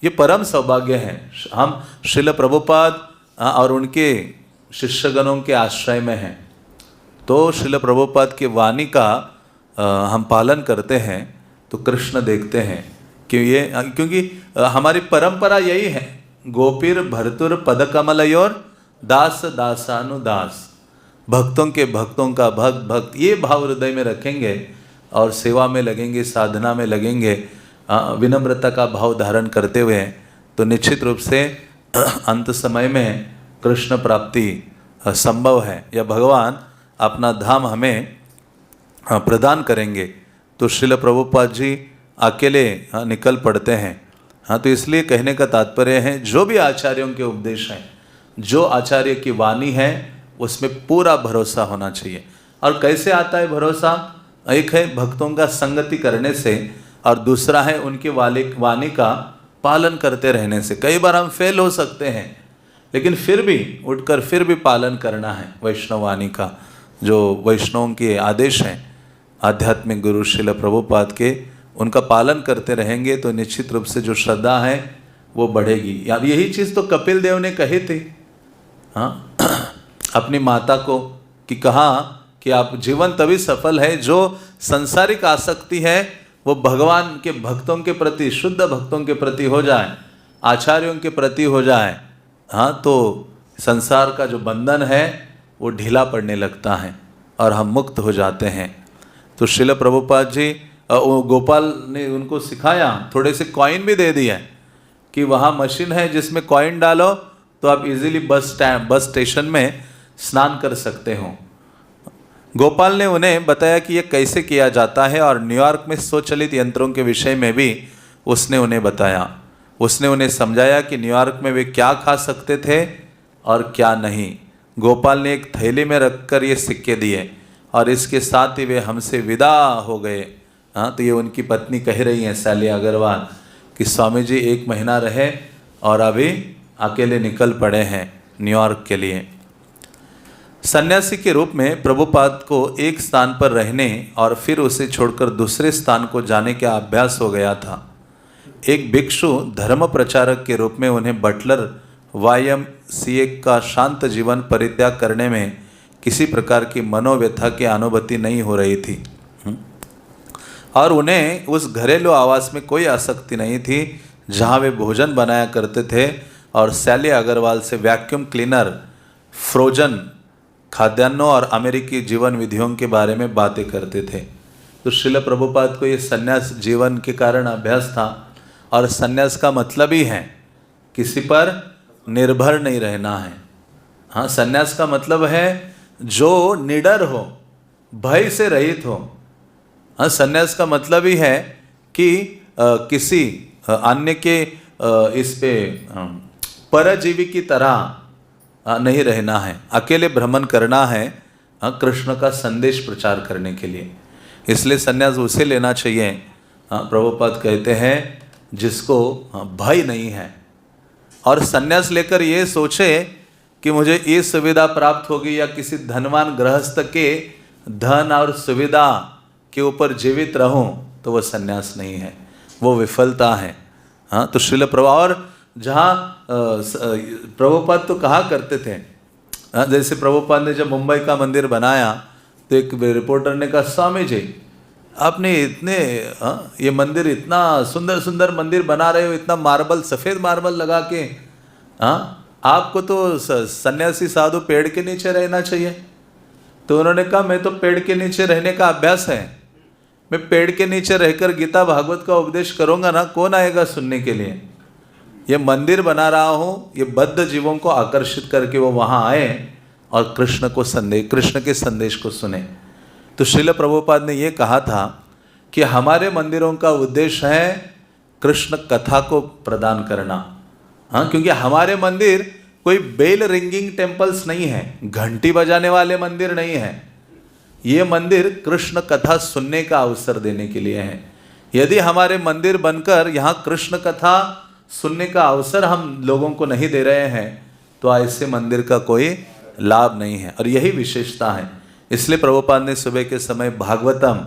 S1: ये परम सौभाग्य है, हम श्रील प्रभुपाद और उनके शिष्यगणों के आश्रय में हैं। तो श्रील प्रभुपाद की वाणी का हम पालन करते हैं तो कृष्ण देखते हैं कि ये, क्योंकि हमारी परंपरा यही है, गोपीर भरतुर पद कमलयोर दास दासानुदास, भक्तों के भक्तों का भक्त भक्त, ये भाव हृदय में रखेंगे और सेवा में लगेंगे, साधना में लगेंगे, विनम्रता का भाव धारण करते हुए, तो निश्चित रूप से अंत समय में कृष्ण प्राप्ति संभव है, या भगवान अपना धाम हमें प्रदान करेंगे। तो श्रील प्रभुपाद जी अकेले निकल पड़ते हैं। तो इसलिए कहने का तात्पर्य है जो भी आचार्यों के उपदेश हैं, जो आचार्य की वाणी है उसमें पूरा भरोसा होना चाहिए। और कैसे आता है भरोसा, एक है भक्तों का संगति करने से और दूसरा है उनकी वाणी का पालन करते रहने से। कई बार हम फेल हो सकते हैं लेकिन फिर भी उठकर फिर भी पालन करना है वैष्णव वाणी का, जो वैष्णवों के आदेश हैं आध्यात्मिक गुरु श्रील प्रभुपाद के, उनका पालन करते रहेंगे तो निश्चित रूप से जो श्रद्धा है वो बढ़ेगी। यार यही चीज़ तो कपिल देव ने कही थी अपनी माता को, कि कहा कि आप जीवन तभी सफल है जो सांसारिक आसक्ति है वो भगवान के भक्तों के प्रति, शुद्ध भक्तों के प्रति हो जाए, आचार्यों के प्रति हो जाए, तो संसार का जो बंधन है वो ढीला पड़ने लगता है और हम मुक्त हो जाते हैं। तो श्रील प्रभुपाद जी, गोपाल ने उनको सिखाया, थोड़े से कॉइन भी दे दिया कि वहाँ मशीन है जिसमें कॉइन डालो तो आप इजीली बस स्टेशन में स्नान कर सकते हो। गोपाल ने उन्हें बताया कि ये कैसे किया जाता है और न्यूयॉर्क में स्वचालित यंत्रों के विषय में भी उसने उन्हें बताया। उसने उन्हें समझाया कि न्यूयॉर्क में वे क्या खा सकते थे और क्या नहीं। गोपाल ने एक थैली में रखकर ये सिक्के दिए और इसके साथ ही वे हमसे विदा हो गए। तो ये उनकी पत्नी कह रही हैं सैली अग्रवाल कि स्वामी जी 1 महीना रहे और अभी अकेले निकल पड़े हैं न्यूयॉर्क के लिए। सन्यासी के रूप में प्रभुपाद को एक स्थान पर रहने और फिर उसे छोड़कर दूसरे स्थान को जाने का अभ्यास हो गया था। एक भिक्षु धर्म प्रचारक के रूप में उन्हें बटलर YMCA का शांत जीवन परित्याग करने में किसी प्रकार की मनोव्यथा की अनुभूति नहीं हो रही थी और उन्हें उस घरेलू आवास में कोई आसक्ति नहीं थी जहां वे भोजन बनाया करते थे और सैली अग्रवाल से वैक्यूम क्लीनर, फ्रोजन खाद्यान्नों और अमेरिकी जीवन विधियों के बारे में बातें करते थे। तो श्रील प्रभुपाद को ये सन्यास जीवन के कारण अभ्यास था और सन्यास का मतलब ही है किसी पर निर्भर नहीं रहना है। सन्यास का मतलब है जो निडर हो, भय से रहित हो। सन्यास का मतलब ही है कि किसी अन्य के इस पे परजीवी की तरह नहीं रहना है, अकेले भ्रमण करना है कृष्ण का संदेश प्रचार करने के लिए। इसलिए सन्यास उसे लेना चाहिए, प्रभुपाद कहते हैं, जिसको भय नहीं है और सन्यास लेकर ये सोचे कि मुझे ये सुविधा प्राप्त होगी या किसी धनवान गृहस्थ के धन और सुविधा के ऊपर जीवित रहूं, तो वह सन्यास नहीं है, वो विफलता है। तो श्रील प्रभु और जहाँ प्रभुपाद तो कहा करते थे, जैसे प्रभुपाद ने जब मुंबई का मंदिर बनाया तो एक रिपोर्टर ने कहा, स्वामी जी आपने इतने ये मंदिर, इतना सुंदर सुंदर मंदिर बना रहे हो, इतना मार्बल, सफ़ेद मार्बल लगा के, आपको तो सन्यासी साधु पेड़ के नीचे रहना चाहिए। तो उन्होंने कहा मैं तो पेड़ के नीचे रहने का अभ्यास है, मैं पेड़ के नीचे रहकर गीता भागवत का उपदेश करूंगा ना, कौन आएगा सुनने के लिए। ये मंदिर बना रहा हूँ, ये बद्ध जीवों को आकर्षित करके वो वहाँ आए और कृष्ण के संदेश को सुने। तो श्रील प्रभुपाद ने ये कहा था कि हमारे मंदिरों का उद्देश्य है कृष्ण कथा को प्रदान करना। हाँ, क्योंकि हमारे मंदिर कोई बेल रिंगिंग टेम्पल्स नहीं है, घंटी बजाने वाले मंदिर नहीं है। ये मंदिर कृष्ण कथा सुनने का अवसर देने के लिए है। यदि हमारे मंदिर बनकर यहाँ कृष्ण कथा सुनने का अवसर हम लोगों को नहीं दे रहे हैं तो ऐसे मंदिर का कोई लाभ नहीं है। और यही विशेषता है। इसलिए प्रभुपाद ने सुबह के समय भागवतम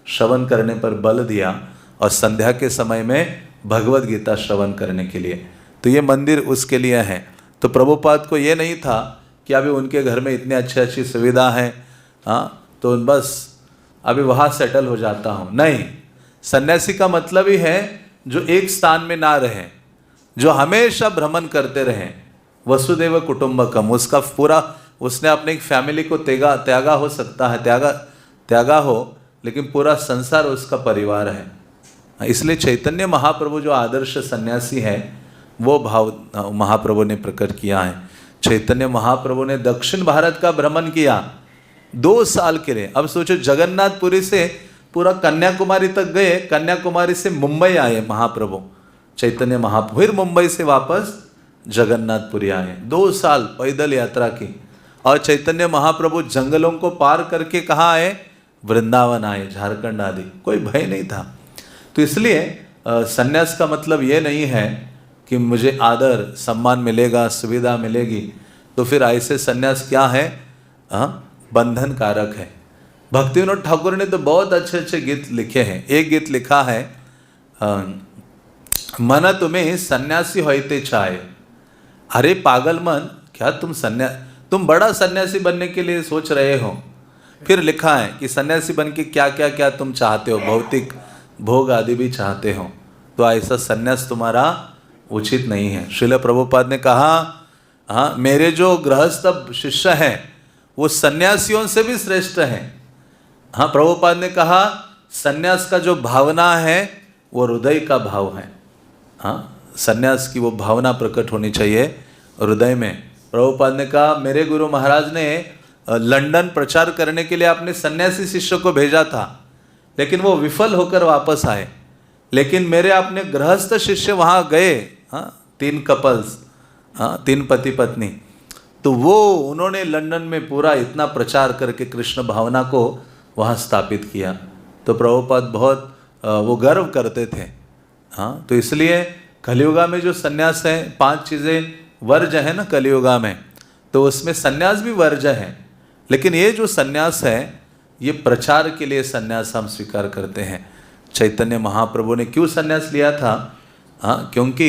S1: श्रवण करने पर बल दिया और संध्या के समय में भगवत गीता श्रवण करने के लिए। तो ये मंदिर उसके लिए है। तो प्रभुपाद को ये नहीं था कि अभी उनके घर में इतनी अच्छी सुविधा है, हाँ तो बस अभी वहाँ सेटल हो जाता हूँ। नहीं, सन्यासी का मतलब ही है जो एक स्थान में ना रहे, जो हमेशा भ्रमण करते रहें। वसुदेव कुटुंबकम, उसका पूरा, उसने अपने एक फैमिली को त्यागा हो सकता है, त्यागा हो, लेकिन पूरा संसार उसका परिवार है। इसलिए चैतन्य महाप्रभु जो आदर्श सन्यासी है वो भाव महाप्रभु ने प्रकट किया है। चैतन्य महाप्रभु ने दक्षिण भारत का भ्रमण किया 2 साल के लिए। अब सोचो, जगन्नाथपुरी से पूरा कन्याकुमारी तक गए, कन्याकुमारी से मुंबई आए महाप्रभु चैतन्य महाप्रभु, फिर मुंबई से वापस जगन्नाथपुरी आए। 2 साल पैदल यात्रा की। और चैतन्य महाप्रभु जंगलों को पार करके कहाँ आए? वृंदावन आए, झारखंड आदि। कोई भय नहीं था। तो इसलिए सन्यास का मतलब ये नहीं है कि मुझे आदर सम्मान मिलेगा, सुविधा मिलेगी। तो फिर ऐसे सन्यास क्या है? बंधन कारक है। भक्तिविनोद ठाकुर ने तो बहुत अच्छे अच्छे गीत लिखे हैं। एक गीत लिखा है, मन तुम्हें सन्यासी होते चाहे। अरे पागल मन, क्या तुम बड़ा सन्यासी बनने के लिए सोच रहे हो? फिर लिखा है कि सन्यासी बन के क्या क्या क्या तुम चाहते हो, भौतिक भोग आदि भी चाहते हो, तो ऐसा सन्यास तुम्हारा उचित नहीं है। श्रील प्रभुपाद ने कहा, हाँ मेरे जो गृहस्थ शिष्य हैं वो सन्यासियों से भी श्रेष्ठ हैं। हाँ, प्रभुपाद ने कहा सन्यास का जो भावना है वो हृदय का भाव है। हाँ, सन्यास की वो भावना प्रकट होनी चाहिए हृदय में। प्रभुपाद ने कहा मेरे गुरु महाराज ने लंदन प्रचार करने के लिए अपने सन्यासी शिष्य को भेजा था, लेकिन वो विफल होकर वापस आए। लेकिन मेरे अपने गृहस्थ शिष्य वहाँ गए, 3 कपल्स, 3 पति पत्नी, तो वो उन्होंने लंदन में पूरा इतना प्रचार करके कृष्ण भावना को वहाँ स्थापित किया। तो प्रभुपाद बहुत वो गर्व करते थे। हाँ, तो इसलिए कलियुगा में जो सन्यास है, 5 चीज़ें वर्ज है ना कलियुगा में, तो उसमें सन्यास भी वर्ज है। लेकिन ये जो सन्यास है ये प्रचार के लिए सन्यास हम स्वीकार करते हैं। चैतन्य महाप्रभु ने क्यों सन्यास लिया था? हाँ, क्योंकि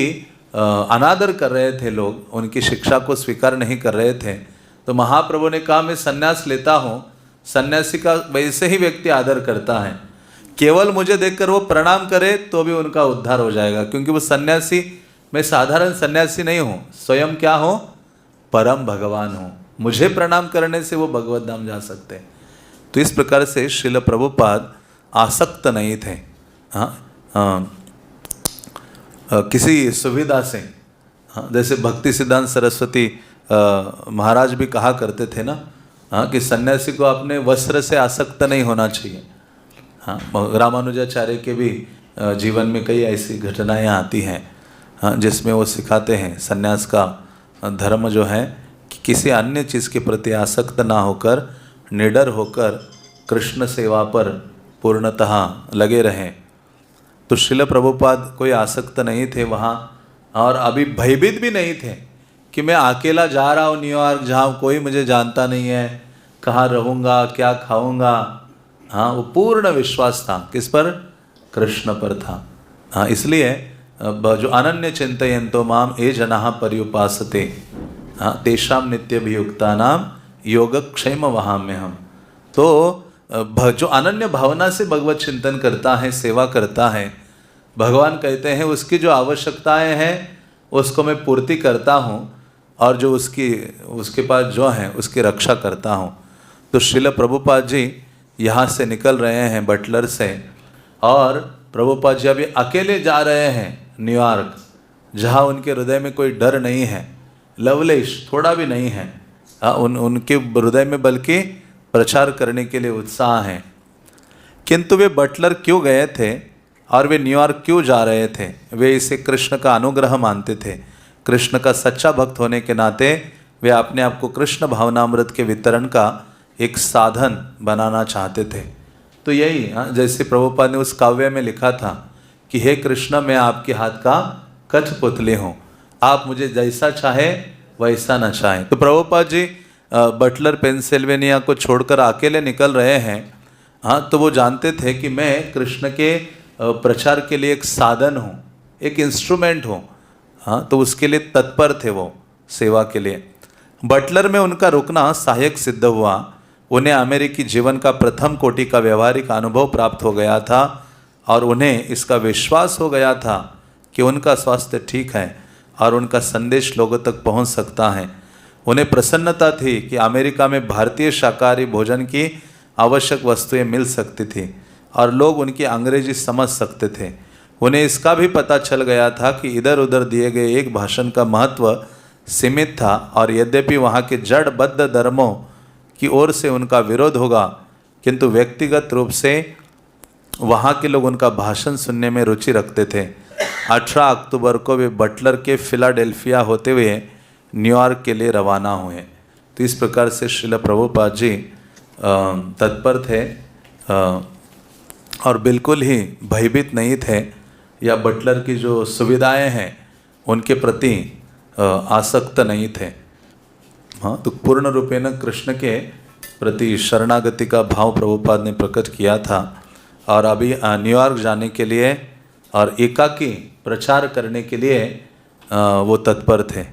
S1: अनादर कर रहे थे लोग, उनकी शिक्षा को स्वीकार नहीं कर रहे थे। तो महाप्रभु ने कहा मैं सन्यास लेता हूँ। सन्यासी का वैसे ही व्यक्ति आदर करता है, केवल मुझे देखकर वो प्रणाम करे तो भी उनका उद्धार हो जाएगा। क्योंकि वो सन्यासी, मैं साधारण सन्यासी नहीं हूँ, स्वयं क्या हूँ? परम भगवान हूँ। मुझे प्रणाम करने से वो भगवत धाम जा सकते हैं। तो इस प्रकार से श्रील प्रभुपाद आसक्त नहीं थे। किसी सुविधा से, जैसे भक्ति सिद्धांत सरस्वती महाराज भी कहा करते थे ना, कि सन्यासी को अपने वस्त्र से आसक्त नहीं होना चाहिए। रामानुजाचार्य के भी जीवन में कई ऐसी घटनाएं आती हैं जिसमें वो सिखाते हैं सन्यास का धर्म जो है कि किसी अन्य चीज़ के प्रति आसक्त ना होकर निडर होकर कृष्ण सेवा पर पूर्णतः लगे रहें। तो श्रील प्रभुपाद कोई आसक्त नहीं थे वहाँ, और अभी भयभीत भी नहीं थे कि मैं अकेला जा रहा हूँ न्यूयॉर्क, जहाँ कोई मुझे जानता नहीं है, कहाँ रहूँगा, क्या खाऊँगा। हाँ, वो पूर्ण विश्वास था किस पर? कृष्ण पर था। हाँ, इसलिए जो अनन्य चिंतयन्तो माम ये जनाः पर्युपासते, हाँ तेषाम नित्यभियुक्ता नाम योगक्षेम वहाम्यहम्। तो जो अनन्य भावना से भगवत चिंतन करता है, सेवा करता है, भगवान कहते हैं उसकी जो आवश्यकताएं हैं उसको मैं पूर्ति करता हूँ, और जो उसके पास जो है उसकी रक्षा करता हूँ। तो श्रील प्रभुपाद जी यहाँ से निकल रहे हैं बटलर से, और प्रभुपाद जी अभी अकेले जा रहे हैं न्यूयॉर्क, जहाँ उनके हृदय में कोई डर नहीं है, लवलेश थोड़ा भी नहीं है। उनके हृदय में बल्कि प्रचार करने के लिए उत्साह है। किंतु वे बटलर क्यों गए थे और वे न्यूयॉर्क क्यों जा रहे थे? वे इसे कृष्ण का अनुग्रह मानते थे। कृष्ण का सच्चा भक्त होने के नाते वे अपने आप को कृष्ण भावनामृत के वितरण का एक साधन बनाना चाहते थे। तो यही जैसे प्रभुपाद ने उस काव्य में लिखा था कि हे कृष्ण, मैं आपके हाथ का कठपुतली हूँ, आप मुझे जैसा चाहे वैसा न चाहें। तो प्रभुपाद जी बटलर पेंसिल्वेनिया को छोड़कर अकेले निकल रहे हैं। तो वो जानते थे कि मैं कृष्ण के प्रचार के लिए एक साधन हूँ, एक इंस्ट्रूमेंट हूँ। तो उसके लिए तत्पर थे वो, सेवा के लिए। बटलर में उनका रुकना सहायक सिद्ध हुआ। उन्हें अमेरिकी जीवन का प्रथम कोटि का व्यवहारिक अनुभव प्राप्त हो गया था और उन्हें इसका विश्वास हो गया था कि उनका स्वास्थ्य ठीक है और उनका संदेश लोगों तक पहुंच सकता है। उन्हें प्रसन्नता थी कि अमेरिका में भारतीय शाकाहारी भोजन की आवश्यक वस्तुएं मिल सकती थी और लोग उनकी अंग्रेजी समझ सकते थे। उन्हें इसका भी पता चल गया था कि इधर उधर दिए गए एक भाषण का महत्व सीमित था, और यद्यपि वहाँ के जड़बद्ध धर्मों की ओर से उनका विरोध होगा, किंतु व्यक्तिगत रूप से वहाँ के लोग उनका भाषण सुनने में रुचि रखते थे। 18 अक्टूबर को वे बटलर के फिलाडेल्फिया होते हुए न्यूयॉर्क के लिए रवाना हुए। तो इस प्रकार से श्रील प्रभुपाद जी तत्पर थे और बिल्कुल ही भयभीत नहीं थे, या बटलर की जो सुविधाएं हैं उनके प्रति आसक्त नहीं थे। तो पूर्ण रूपेण कृष्ण के प्रति शरणागति का भाव प्रभुपाद ने प्रकट किया था, और अभी न्यूयॉर्क जाने के लिए और एकाकी प्रचार करने के लिए वो तत्पर थे।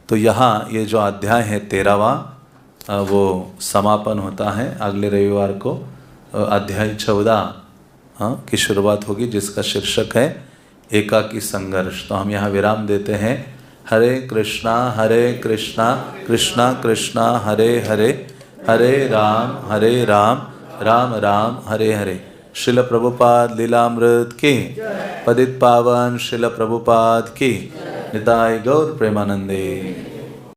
S1: तो यहाँ ये जो अध्याय है 13वां, वो समापन होता है। अगले रविवार को अध्याय 14 की शुरुआत होगी, जिसका शीर्षक है एकाकी संघर्ष। तो हम यहाँ विराम देते हैं। हरे कृष्णा कृष्णा कृष्णा हरे हरे, हरे राम राम राम हरे हरे। श्रील प्रभुपाद लीलामृत की, पतित पावन श्रील प्रभुपाद की। निताय गौर प्रेमानंदे।